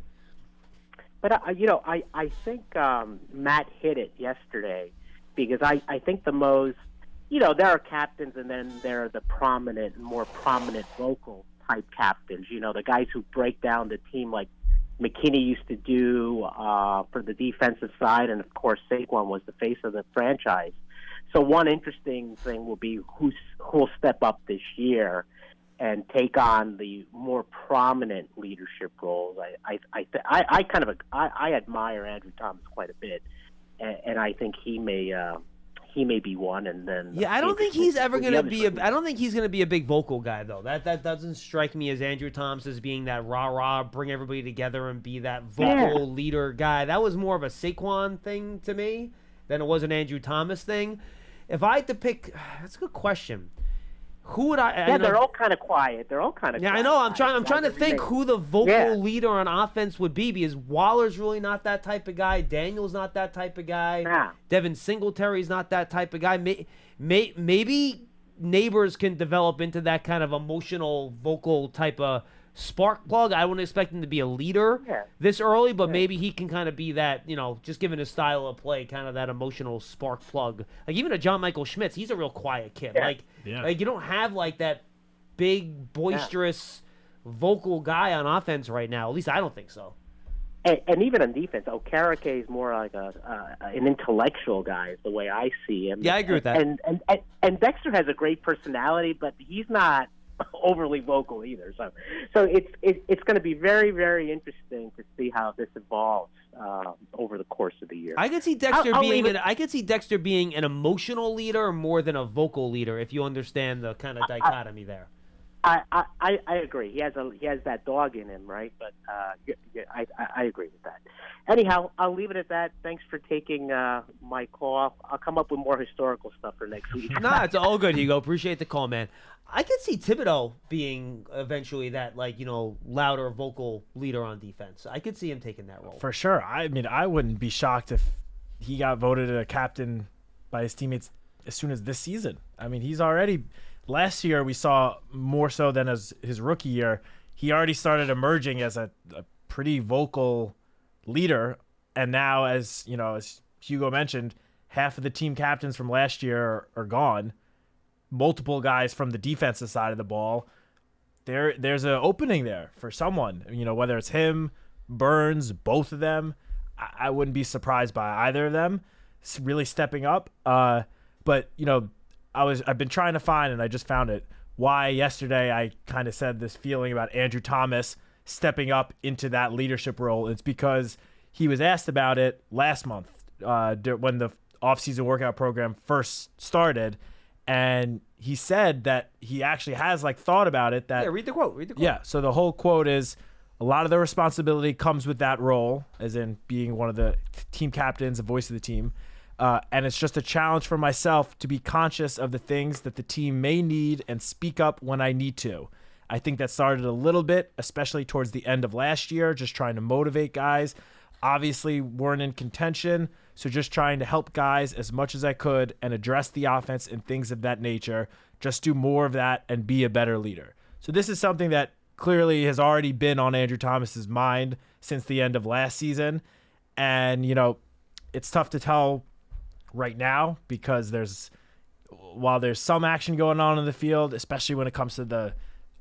But I think Matt hit it yesterday, because I think the most, there are captains, and then there are the more prominent vocal type captains. The guys who break down the team like McKinney used to do for the defensive side, and of course Saquon was the face of the franchise. So one interesting thing will be who'll step up this year and take on the more prominent leadership roles. I admire Andrew Thomas quite a bit, and I think he may be one. And then I don't think he's ever going to be. I don't think he's going to be a big vocal guy though. That doesn't strike me as Andrew Thomas as being that rah, bring everybody together and be that vocal leader guy. That was more of a Saquon thing to me than it was an Andrew Thomas thing. If I had to pick, that's a good question. Who would I? They're all kind of quiet. Yeah, I know. I'm trying to think who the vocal leader on offense would be, because Waller's really not that type of guy. Daniel's not that type of guy. Yeah. Devin Singletary's not that type of guy. Maybe Neighbors can develop into that kind of emotional, vocal type of spark plug. I wouldn't expect him to be a leader this early, but maybe he can kind of be that, just given his style of play, kind of that emotional spark plug. Like even a John Michael Schmitz, he's a real quiet kid. Like you don't have like that big, boisterous, vocal guy on offense right now. At least I don't think so. And even on defense, Okereke is more like an intellectual guy, is the way I see him. Yeah, I agree with that. And Dexter has a great personality, but he's not overly vocal either. So it's going to be very, very interesting to see how this evolves over the course of the year. I could see Dexter being an emotional leader more than a vocal leader, if you understand the kind of dichotomy there. I agree. He has that dog in him, right? But I agree with that. Anyhow, I'll leave it at that. Thanks for taking my call. I'll come up with more historical stuff for next week. Nah, it's all good, Hugo. Appreciate the call, man. I could see Thibodeau being eventually that, louder vocal leader on defense. I could see him taking that role. For sure. I mean, I wouldn't be shocked if he got voted a captain by his teammates as soon as this season. I mean, he's already – last year we saw more so than as his rookie year. He already started emerging as a pretty vocal leader. And now, as Hugo mentioned, half of the team captains from last year are gone. Multiple guys from the defensive side of the ball. There's an opening there for someone, whether it's him, Burns, both of them. I wouldn't be surprised by either of them really stepping up. But I've been trying to find, and I just found it, why yesterday I kind of said this feeling about Andrew Thomas stepping up into that leadership role. It's because he was asked about it last month when the offseason workout program first started. And he said that he actually has thought about it. That read the quote. Yeah. So the whole quote is, a lot of the responsibility comes with that role, as in being one of the team captains, the voice of the team. And it's just a challenge for myself to be conscious of the things that the team may need and speak up when I need to. I think that started a little bit, especially towards the end of last year, just trying to motivate guys. Obviously, weren't in contention, so just trying to help guys as much as I could and address the offense and things of that nature. Just do more of that and be a better leader. So this is something that clearly has already been on Andrew Thomas's mind since the end of last season. And, it's tough to tell right now because while there's some action going on in the field, especially when it comes to the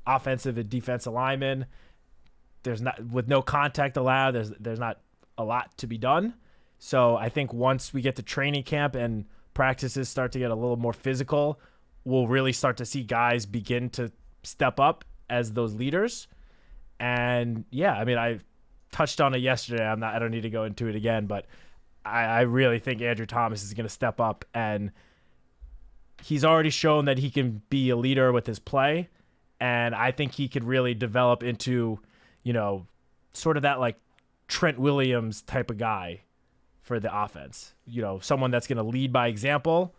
offensive and defensive linemen, with no contact allowed, there's not a lot to be done. So I think once we get to training camp and practices start to get a little more physical, we'll really start to see guys begin to step up as those leaders. And I mean, I touched on it yesterday. I don't need to go into it again, but I really think Andrew Thomas is going to step up, and he's already shown that he can be a leader with his play, and I think he could really develop into, sort of that like Trent Williams type of guy for the offense. Someone that's going to lead by example,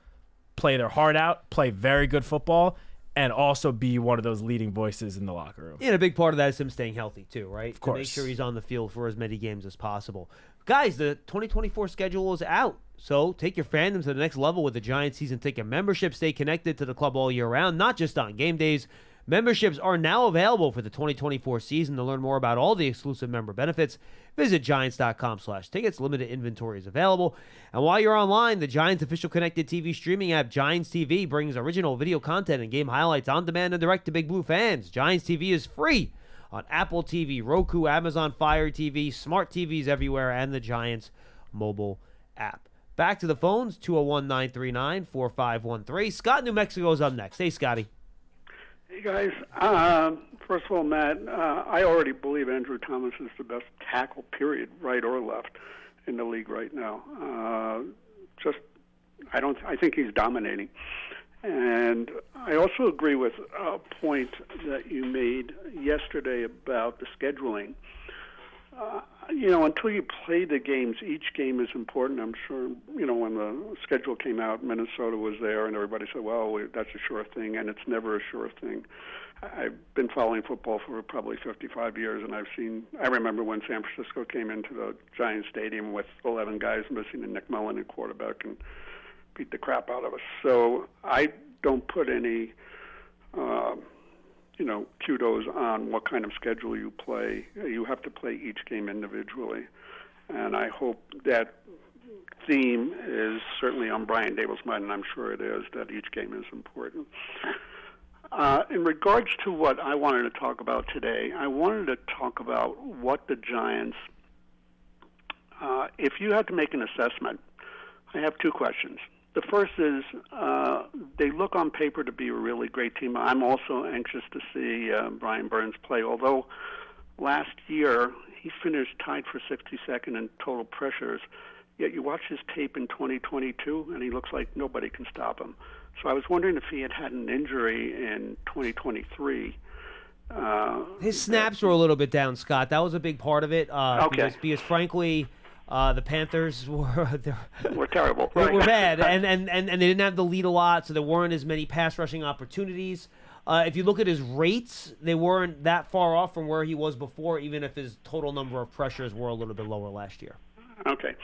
play their heart out, play very good football, and also be one of those leading voices in the locker room. Yeah, and a big part of that is him staying healthy too, right? Of course. To make sure he's on the field for as many games as possible. Guys, the 2024 schedule is out, so take your fandom to the next level with the Giants season ticket membership. Stay connected to the club all year round, not just on game days. Memberships are now available for the 2024 season. To learn more about all the exclusive member benefits, visit Giants.com/tickets. Limited inventory is available. And while you're online, the Giants official connected TV streaming app, Giants TV, brings original video content and game highlights on demand and direct to Big Blue fans. Giants TV is free on Apple TV, Roku, Amazon Fire TV, smart TVs everywhere, and the Giants mobile app. Back to the phones, 201-939-4513. Scott, New Mexico is up next. Hey, Scotty. Hey, guys. First of all, Matt, I already believe Andrew Thomas is the best tackle, period, right or left, in the league right now. I think he's dominating. And I also agree with a point that you made yesterday about the scheduling. Until you play the games, each game is important. I'm sure, when the schedule came out, Minnesota was there, and everybody said, well, that's a sure thing, and it's never a sure thing. I've been following football for probably 55 years, and I remember when San Francisco came into the Giants Stadium with 11 guys missing and Nick Mullen at quarterback and beat the crap out of us. So I don't put any kudos on what kind of schedule you play. You have to play each game individually. And I hope that theme is certainly on Brian Daboll's mind, and I'm sure it is, that each game is important. In regards to what I wanted to talk about today, I wanted to talk about what the Giants, if you had to make an assessment, I have two questions. The first is they look on paper to be a really great team. I'm also anxious to see Brian Burns play, although last year he finished tied for 62nd in total pressures, yet you watch his tape in 2022 and he looks like nobody can stop him. So I was wondering if he had an injury in 2023. His snaps were a little bit down, Scott. That was a big part of it. Okay. Because frankly, the Panthers were terrible. They were bad, and they didn't have the lead a lot, so there weren't as many pass rushing opportunities. If you look at his rates, they weren't that far off from where he was before, even if his total number of pressures were a little bit lower last year. Okay.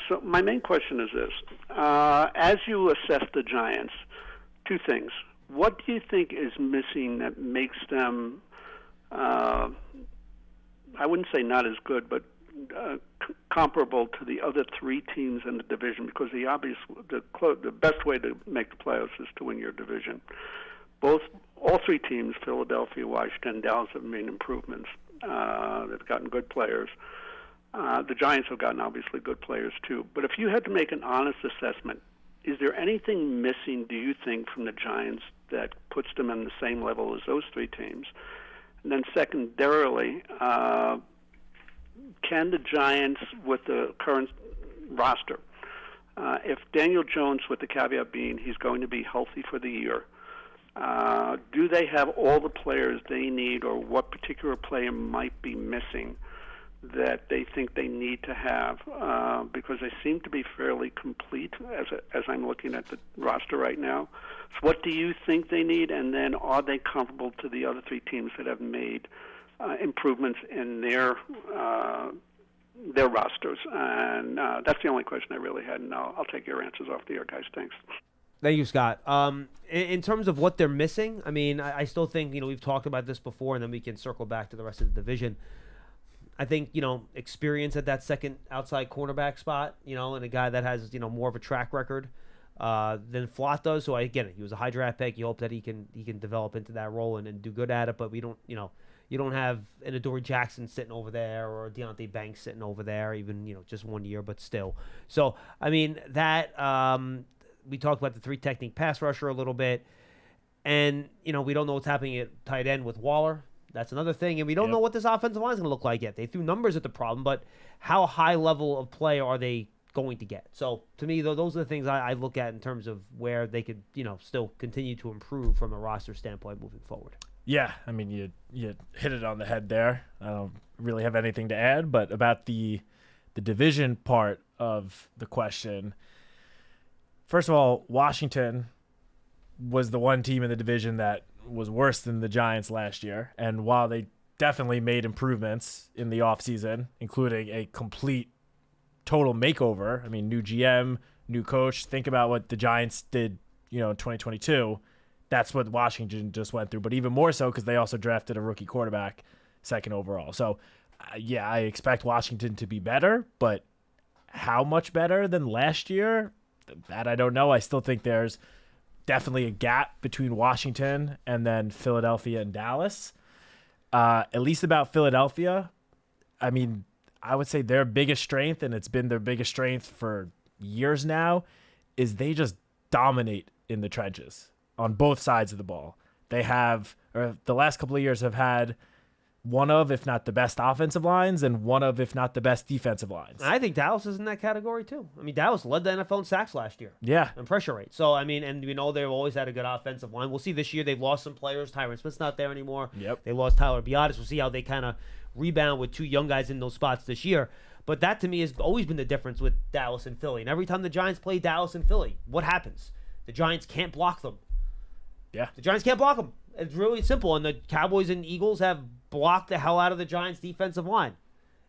So my main question is this. As you assess the Giants, two things. What do you think is missing that makes them, I wouldn't say not as good, but comparable to the other three teams in the division? Because the best way to make the playoffs is to win your division. All three teams, Philadelphia, Washington, Dallas, have made improvements. They've gotten good players. The Giants have gotten obviously good players too. But if you had to make an honest assessment, is there anything missing, do you think, from the Giants that puts them on the same level as those three teams? And then secondarily, can the Giants, with the current roster, if Daniel Jones, with the caveat being he's going to be healthy for the year, do they have all the players they need, or what particular player might be missing that they think they need to have? Because they seem to be fairly complete as I'm looking at the roster right now. So what do you think they need, and then are they comparable to the other three teams that have made improvements in their rosters? And that's the only question I really had, and I'll take your answers off the air, guys. Thanks. Thank you, Scott. In terms of what they're missing, I mean, I still think, we've talked about this before, and then we can circle back to the rest of the division. I think, experience at that second outside cornerback spot, and a guy that has, more of a track record than Flott does. So he was a high draft pick. You hope that he can develop into that role and do good at it, but we don't, you don't have an Adoree Jackson sitting over there or Deonte Banks sitting over there, even, just 1 year, but still. So, I mean, that we talked about the three technique pass rusher a little bit, and, we don't know what's happening at tight end with Waller. That's another thing, and we don't know what this offensive line is going to look like yet. They threw numbers at the problem, but how high level of play are they going to get. So to me, those are the things I look at in terms of where they could, still continue to improve from a roster standpoint moving forward. Yeah, I mean, you hit it on the head there. I don't really have anything to add, but about the division part of the question, first of all, Washington was the one team in the division that was worse than the Giants last year. And while they definitely made improvements in the offseason, including a complete total makeover, I mean, new GM, new coach, think about what the Giants did, in 2022. That's what Washington just went through, but even more so because they also drafted a rookie quarterback second overall. So, I expect Washington to be better, but how much better than last year? That I don't know. I still think there's definitely a gap between Washington and then Philadelphia and Dallas. At least about Philadelphia, I mean, I would say their biggest strength, and it's been their biggest strength for years now, is they just dominate in the trenches on both sides of the ball. They have, or the last couple of years have had one of, if not the best offensive lines, and one of, if not the best defensive lines. I think Dallas is in that category too. I mean, Dallas led the NFL in sacks last year. Yeah. And pressure rate. So, I mean, and they've always had a good offensive line. We'll see this year. They've lost some players. Tyron Smith's not there anymore. Yep. They lost Tyler Biotis. We'll see how they kind of rebound with two young guys in those spots this year. But that, to me, has always been the difference with Dallas and Philly. And every time the Giants play Dallas and Philly, what happens? The Giants can't block them. Yeah. The Giants can't block them. It's really simple. And the Cowboys and Eagles have blocked the hell out of the Giants' defensive line.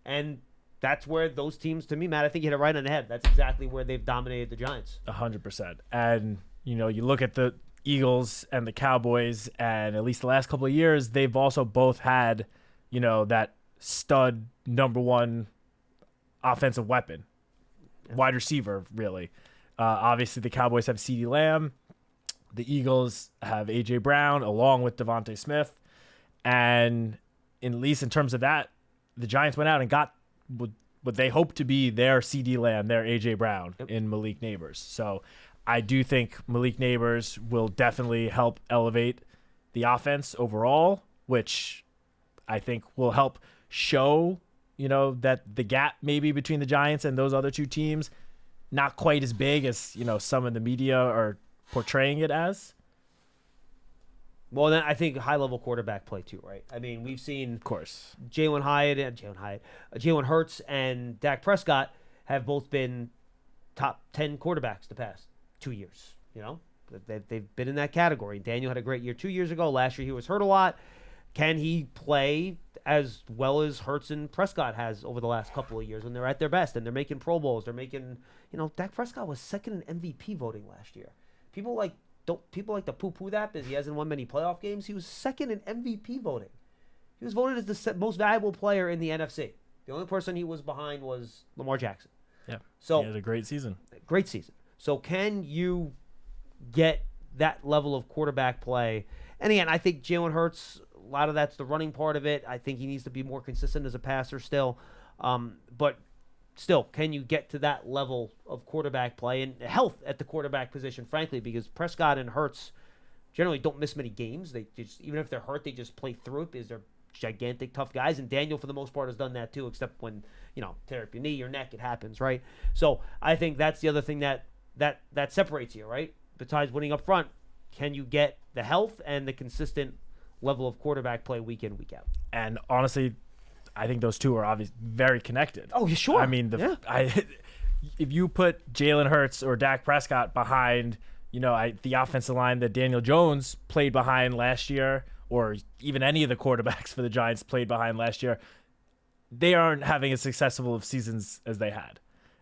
And that's where those teams, to me, Matt, I think you hit it right on the head. That's exactly where they've dominated the Giants. 100%. And, you look at the Eagles and the Cowboys, and at least the last couple of years, they've also both had, that stud number one offensive weapon, wide receiver, really. Obviously, the Cowboys have CeeDee Lamb. The Eagles have A.J. Brown along with Devontae Smith. And at least in terms of that, the Giants went out and got what they hope to be their CeeDee Lamb, their A.J. Brown in Malik Neighbors. So I do think Malik Neighbors will definitely help elevate the offense overall, which I think will help show, that the gap maybe between the Giants and those other two teams, not quite as big as, some in the media are portraying it as. Well, then I think high-level quarterback play too, right? I mean, we've seen, Of course, Jalen Hurts and Dak Prescott have both been top 10 quarterbacks the past 2 years. They've been in that category. Daniel had a great year 2 years ago. Last year he was hurt a lot. Can he play as well as Hurts and Prescott has over the last couple of years when they're at their best and they're making Pro Bowls? They're making, Dak Prescott was second in MVP voting last year. People like to poo-poo that because he hasn't won many playoff games. He was second in MVP voting. He was voted as the most valuable player in the NFC. The only person he was behind was Lamar Jackson. Yeah. So he had a great season. Great season. So can you get that level of quarterback play? And again, I think Jalen Hurts, a lot of that's the running part of it. I think he needs to be more consistent as a passer still. But still, can you get to that level of quarterback play and health at the quarterback position, frankly, because Prescott and Hurts generally don't miss many games. They just, even if they're hurt, they just play through it because they're gigantic, tough guys. And Daniel, for the most part, has done that too, except when, tear up your knee, your neck, it happens, right? So I think that's the other thing that separates you, right? Besides winning up front, can you get the health and the consistent level of quarterback play week in, week out? And honestly, I think those two are obviously very connected. Oh, yeah, sure. I mean, if you put Jalen Hurts or Dak Prescott behind, the offensive line that Daniel Jones played behind last year, or even any of the quarterbacks for the Giants played behind last year, they aren't having as successful of seasons as they had.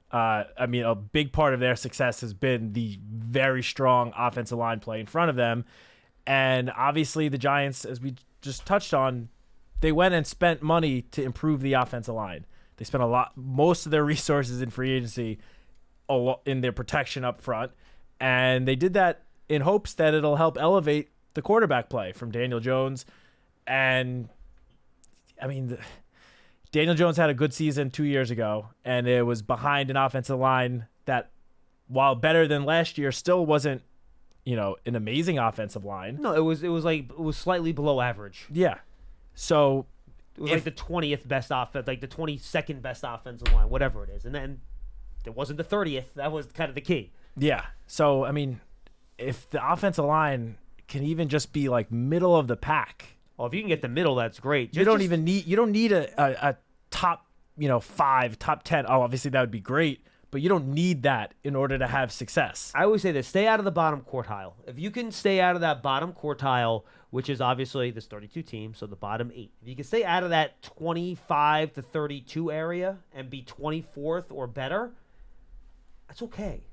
I mean, a big part of their success has been the very strong offensive line play in front of them. And obviously the Giants, as we just touched on, they went and spent money to improve the offensive line. They spent most of their resources in free agency in their protection up front. And they did that in hopes that it'll help elevate the quarterback play from Daniel Jones. And I mean, Daniel Jones had a good season 2 years ago, and it was behind an offensive line that, while better than last year, still wasn't, an amazing offensive line. No, it was slightly below average. Yeah. So it was like the 20th best offense, like the 22nd best offensive line, whatever it is. And then It wasn't the 30th. That was kind of the key. Yeah. So, I mean, if the offensive line can even just be like middle of the pack, Well, if you can get the middle, that's great. you don't need a top, 5, top 10. Oh, obviously that would be great, but you don't need that in order to have success. I always say this: stay out of the bottom quartile. If you can stay out of that bottom quartile, which is obviously this 32 team, so the bottom 8. If you can stay out of that 25 to 32 area and be 24th or better, that's okay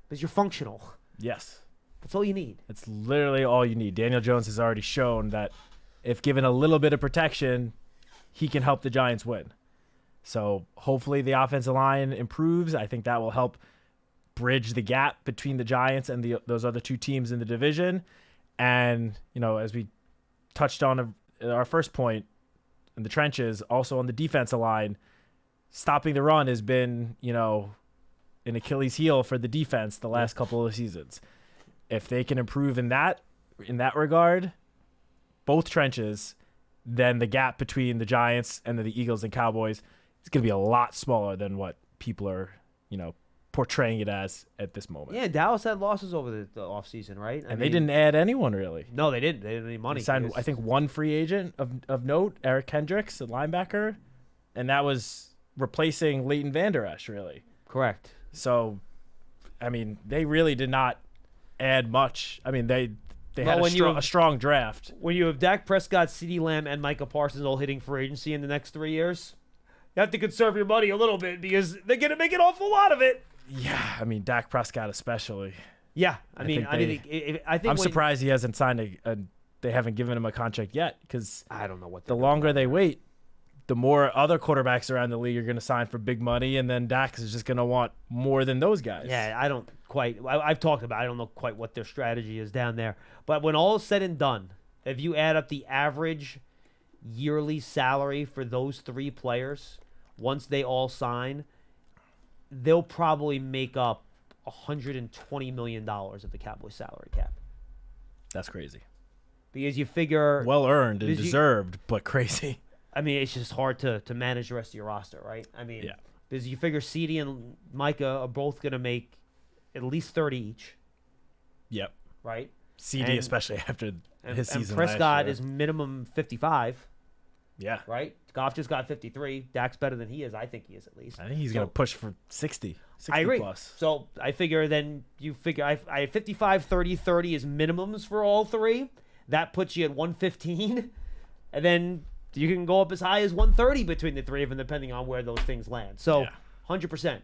because you're functional. Yes. That's all you need. It's literally all you need. Daniel Jones has already shown that if given a little bit of protection, he can help the Giants win. So hopefully the offensive line improves. I think that will help bridge the gap between the Giants and those other two teams in the division. And, as we touched on our first point in the trenches, also on the defensive line, stopping the run has been, an Achilles heel for the defense the last couple of seasons. If they can improve in that regard, both trenches, then the gap between the Giants and the Eagles and Cowboys is going to be a lot smaller than what people are, portraying it as at this moment. Yeah, Dallas had losses over the offseason, right? They didn't add anyone really. No, they didn't. They didn't have any money. They signed, I think, one free agent of note, Eric Hendricks, a linebacker, and that was replacing Leighton Vander Esch, really. Correct. So, I mean, they really did not add much. I mean, they had a strong draft. When you have Dak Prescott, CeeDee Lamb, and Micah Parsons all hitting free agency in the next 3 years, you have to conserve your money a little bit because they're going to make an awful lot of it. Yeah, I mean, Dak Prescott especially. Yeah, I think I'm surprised he hasn't signed they haven't given him a contract yet because I don't know what the longer they wait, the more other quarterbacks around the league are going to sign for big money, and then Dak is just going to want more than those guys. Yeah, I don't quite. I've talked about. I don't know quite what their strategy is down there. But when all is said and done, if you add up the average yearly salary for those 3 players, once they all sign, they'll probably make up $120 million of the Cowboys salary cap. That's crazy. Because you figure well earned and deserved, but crazy. I mean, it's just hard to manage the rest of your roster, right? I mean, yeah. Because you figure CeeDee and Micah are both going to make at least 30 each. Yep. Right? CeeDee, especially after his season. And Prescott last year. is minimum 55. Yeah. Right? Goff just got 53. Dak's better than he is. I think he is at least. I think he's going to push for 60 I agree. Plus. So I figure then I 55, 30, 30 is minimums for all 3. That puts you at 115. And then you can go up as high as 130 between the 3 of them, depending on where those things land. So, 100%.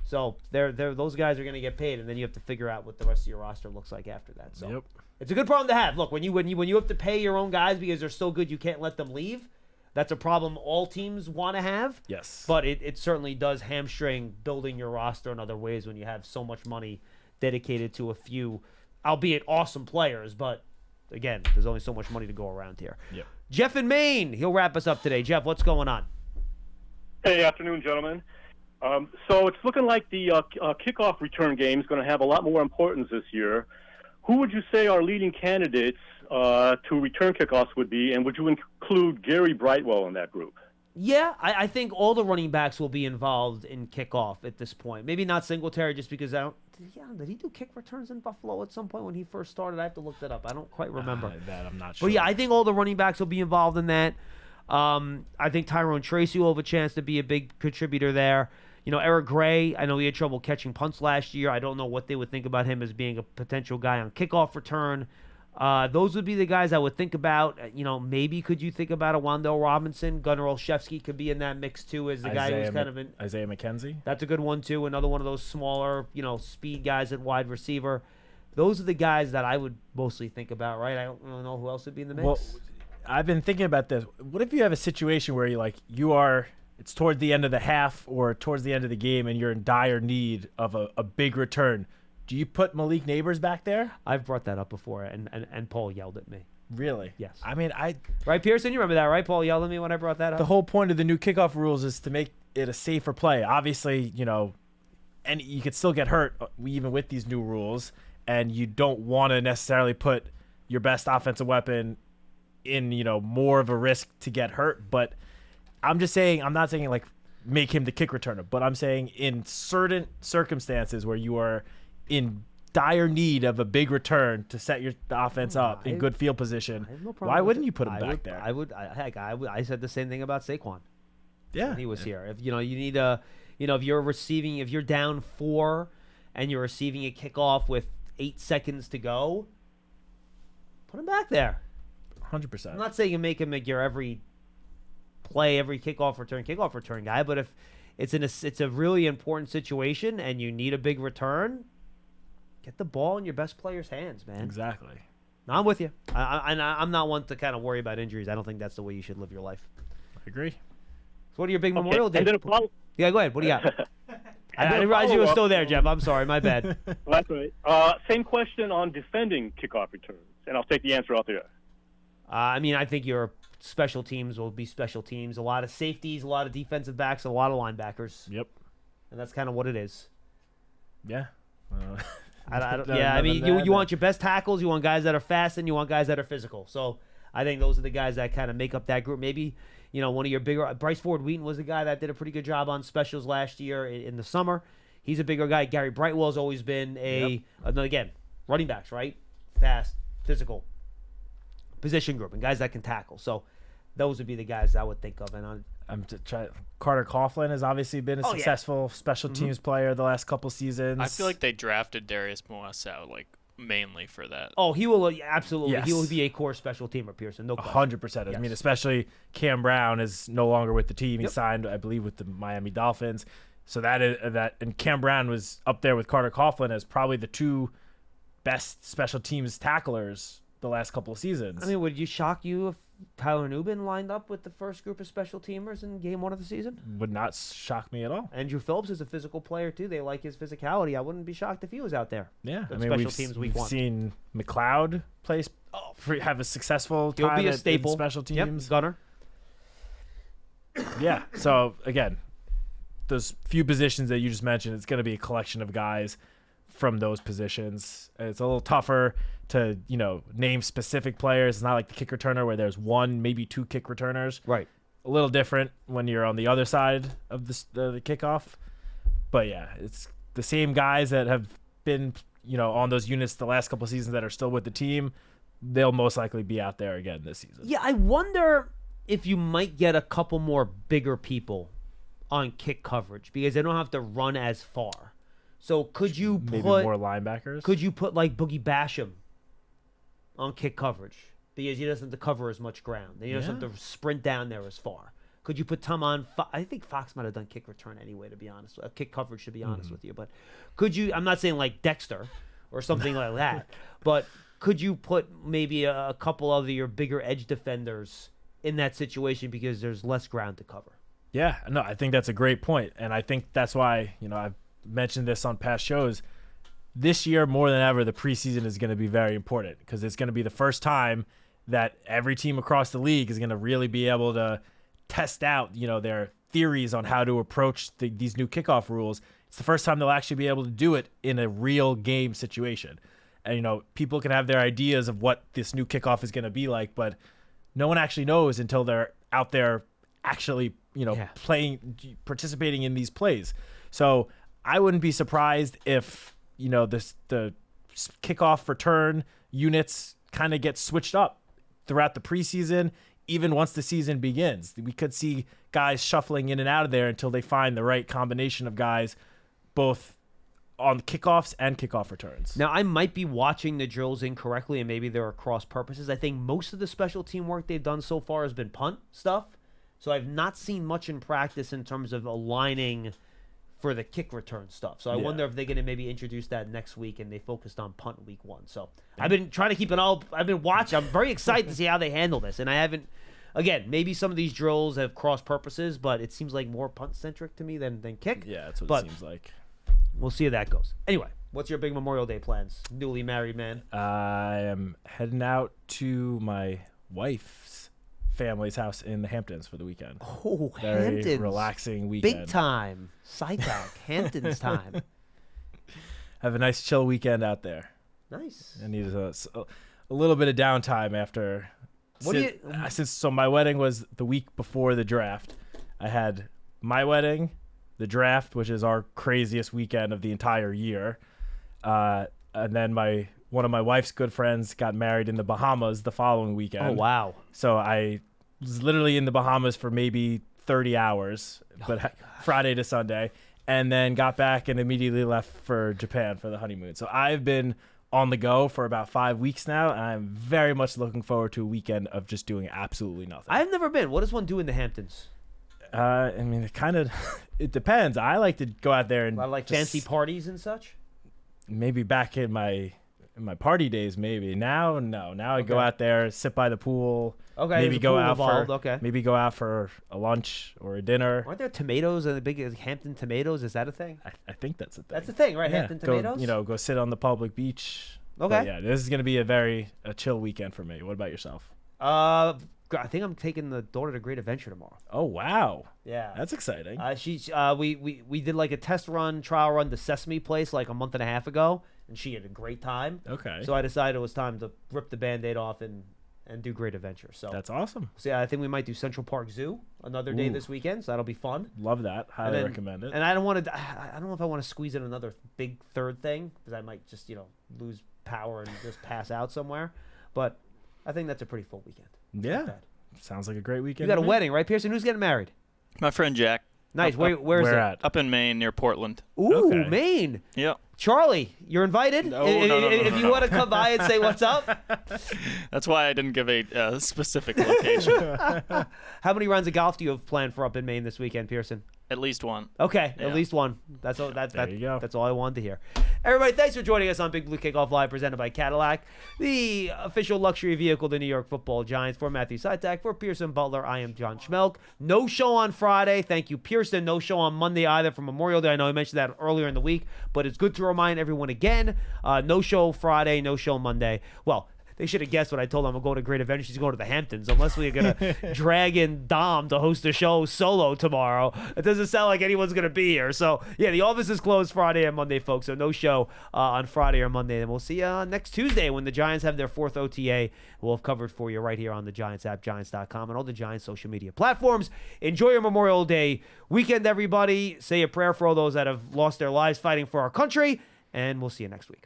So, those guys are going to get paid, and then you have to figure out what the rest of your roster looks like after that. So, It's a good problem to have. Look, when you have to pay your own guys because they're so good you can't let them leave, that's a problem all teams want to have. Yes. But it certainly does hamstring building your roster in other ways when you have so much money dedicated to a few, albeit awesome players, but again, there's only so much money to go around here. Yep. Jeff in Maine, he'll wrap us up today. Jeff, what's going on? Hey, afternoon, gentlemen. So it's looking like the kickoff return game is going to have a lot more importance this year. Who would you say our leading candidates to return kickoffs would be, and would you include Gary Brightwell in that group? Yeah, I think all the running backs will be involved in kickoff at this point. Maybe not Singletary just because did he do kick returns in Buffalo at some point when he first started? I have to look that up. I don't quite remember. That I'm not sure. But yeah, I think all the running backs will be involved in that. I think Tyrone Tracy will have a chance to be a big contributor there. Eric Gray, I know he had trouble catching punts last year. I don't know what they would think about him as being a potential guy on kickoff return. Those would be the guys I would think about. Maybe could you think about a Wan'Dale Robinson? Gunnar Olszewski could be in that mix too as the guy who's kind of in. Isaiah McKenzie? That's a good one too. Another one of those smaller, speed guys at wide receiver. Those are the guys that I would mostly think about, right? I don't really know who else would be in the mix. Well, I've been thinking about this. What if you have a situation where it's toward the end of the half or towards the end of the game and you're in dire need of a big return? Do you put Malik Neighbors back there? I've brought that up before, and Paul yelled at me. Really? Yes. I mean, Right, Pearson? You remember that, right? Paul yelled at me when I brought that up? The whole point of the new kickoff rules is to make it a safer play. Obviously, and you could still get hurt even with these new rules, and you don't want to necessarily put your best offensive weapon in, more of a risk to get hurt. But I'm not saying make him the kick returner. But I'm saying in certain circumstances where you are in dire need of a big return to set the offense up in good field position, I have no problem why with wouldn't it. you put him back there? I said the same thing about Saquon. Yeah, when he was here. If you need a, if you're down 4 and you're receiving a kickoff with 8 seconds to go, put him back there. 100%. I'm not saying you make him like your every play, every kickoff return guy, but if it's a really important situation and you need a big return, get the ball in your best player's hands, man. Exactly. No, I'm with you. I'm not one to kind of worry about injuries. I don't think that's the way you should live your life. I agree. So what are your big Memorial Day? And then a follow- Yeah, go ahead. What do you got? I didn't realize you were still there, Jeff. I'm sorry. My bad. That's right. Same question on defending kickoff returns, and I'll take the answer out there. I think your special teams will be special teams. A lot of safeties, a lot of defensive backs, a lot of linebackers. Yep. And that's kind of what it is. Yeah. You want your best tackles. You want guys that are fast, and you want guys that are physical. So I think those are the guys that kind of make up that group. Maybe, one of your bigger – Bryce Ford-Wheaton was the guy that did a pretty good job on specials last year in the summer. He's a bigger guy. Gary Brightwell's always been again, running backs, right? Fast, physical, position group, and guys that can tackle. So those would be the guys I would think of. And Carter Coughlin has obviously been a successful special teams player the last couple seasons. I feel like they drafted Darius Moiseau mainly for that. Oh, he will absolutely. Yes. He will be a core special teamer, Pearson. No question. 100%. Yes. I mean, especially Cam Brown is no longer with the team. He signed, I believe, with the Miami Dolphins. So and Cam Brown was up there with Carter Coughlin as probably the 2 best special teams tacklers the last couple of seasons. I mean, would you shock you if Tyler Nubin lined up with the first group of special teamers in game 1 of the season? Would not shock me at all. Andrew Phillips is a physical player too. They like his physicality. I wouldn't be shocked if he was out there. Yeah, we've seen McLeod have a successful time. He'll be a staple. In special teams. Yep. Gunner. Yeah. So again, those few positions that you just mentioned, it's going to be a collection of guys from those positions. It's a little tougher to name specific players. It's not like the kick returner where there's 1, maybe 2 kick returners. Right. A little different when you're on the other side of the kickoff. But yeah, it's the same guys that have been on those units the last couple of seasons that are still with the team. They'll most likely be out there again this season. Yeah, I wonder if you might get a couple more bigger people on kick coverage because they don't have to run as far. So could you maybe put more linebackers? Could you put like Boogie Basham on kick coverage because he doesn't have to cover as much ground? He doesn't have to sprint down there as far. Could you put Tom on? I think Fox might have done kick return anyway, to be honest. Kick coverage, to be honest with you. But could you? I'm not saying like Dexter or something like that. But could you put maybe a couple of your bigger edge defenders in that situation because there's less ground to cover? Yeah, no, I think that's a great point, and I think that's why I've mentioned this on past shows. This year, more than ever, the preseason is going to be very important because it's going to be the first time that every team across the league is going to really be able to test out, their theories on how to approach these new kickoff rules. It's the first time they'll actually be able to do it in a real game situation. And, people can have their ideas of what this new kickoff is going to be like, but no one actually knows until they're out there actually, participating in these plays. So I wouldn't be surprised if, the kickoff return units kind of get switched up throughout the preseason, even once the season begins. We could see guys shuffling in and out of there until they find the right combination of guys, both on kickoffs and kickoff returns. Now, I might be watching the drills incorrectly, and maybe there are cross purposes. I think most of the special team work they've done so far has been punt stuff. So I've not seen much in practice in terms of aligning for the kick return stuff. So I wonder if they're going to maybe introduce that next week, and they focused on punt week 1. So I've been trying to keep it all. I've been watching. I'm very excited to see how they handle this, and I haven't. Again, maybe some of these drills have cross purposes, but it seems like more punt centric to me than kick. Yeah, that's what it seems like. We'll see how that goes. Anyway, what's your big Memorial Day plans? Newly married man. I am heading out to my wife's family's house in the Hamptons for the weekend. Oh, Very Hamptons. relaxing weekend. Big time. Citak. Hamptons time. Have a nice chill weekend out there. Nice. I need a little bit of downtime after. So my wedding was the week before the draft. I had my wedding, the draft, which is our craziest weekend of the entire year, and then one of my wife's good friends got married in the Bahamas the following weekend. Oh, wow. So I was literally in the Bahamas for maybe 30 hours, but Friday to Sunday, and then got back and immediately left for Japan for the honeymoon. So I've been on the go for about 5 weeks now, and I'm very much looking forward to a weekend of just doing absolutely nothing. I've never been. What does one do in the Hamptons? I mean, it depends. I like to go out there and I like fancy parties and such. Maybe back in my party days, maybe. Now, no. Now I go out there, sit by the pool. Okay, maybe there's a pool go out involved, for okay. maybe go out for a lunch or a dinner. Aren't there tomatoes and the big Hampton tomatoes? Is that a thing? I think that's a thing. That's a thing, right? Yeah, Hampton tomatoes. Go sit on the public beach. Okay. But yeah, this is gonna be a chill weekend for me. What about yourself? I think I'm taking the daughter to Great Adventure tomorrow. Oh wow. Yeah, That's exciting. We did like a trial run to Sesame Place like a month and a half ago, and she had a great time. Okay. So I decided it was time to rip the Band-Aid off and do Great Adventure. So That's awesome. So yeah, I think we might do Central Park Zoo another day this weekend. So that'll be fun. Love that. Highly recommend it. And I don't know if I want to squeeze in another big third thing because I might just lose power and just pass out somewhere. But I think that's a pretty full weekend. Yeah. Sounds like a great weekend. You got a wedding, right, Pearson? Who's getting married? My friend Jack. Nice. Where's it? at? Up in Maine, near Portland. Ooh, Okay. Maine. Yep. Charlie, you're invited. No, if you want to come by and say what's up. That's why I didn't give a specific location. How many rounds of golf do you have planned for up in Maine this weekend, Pearson? At least one. Okay, Yeah. at least one. That's all. There you go. That's all I wanted to hear. Everybody, thanks for joining us on Big Blue Kickoff Live, presented by Cadillac, the official luxury vehicle of the New York Football Giants. For Matthew Citak, for Pearson Butler, I am John Schmeelk. No show on Friday. Thank you, Pearson. No show on Monday either for Memorial Day. I know I mentioned that earlier in the week, but it's good to remind everyone again. No show Friday. No show Monday. Well, they should have guessed what I told them. I'm going to Great Adventure. She's going to the Hamptons. Unless we're going to drag in Dom to host a show solo tomorrow. It doesn't sound like anyone's going to be here. So, yeah, the office is closed Friday and Monday, folks. So no show on Friday or Monday. And we'll see you next Tuesday when the Giants have their 4th OTA. We'll have covered for you right here on the Giants app, Giants.com, and all the Giants social media platforms. Enjoy your Memorial Day weekend, everybody. Say a prayer for all those that have lost their lives fighting for our country. And we'll see you next week.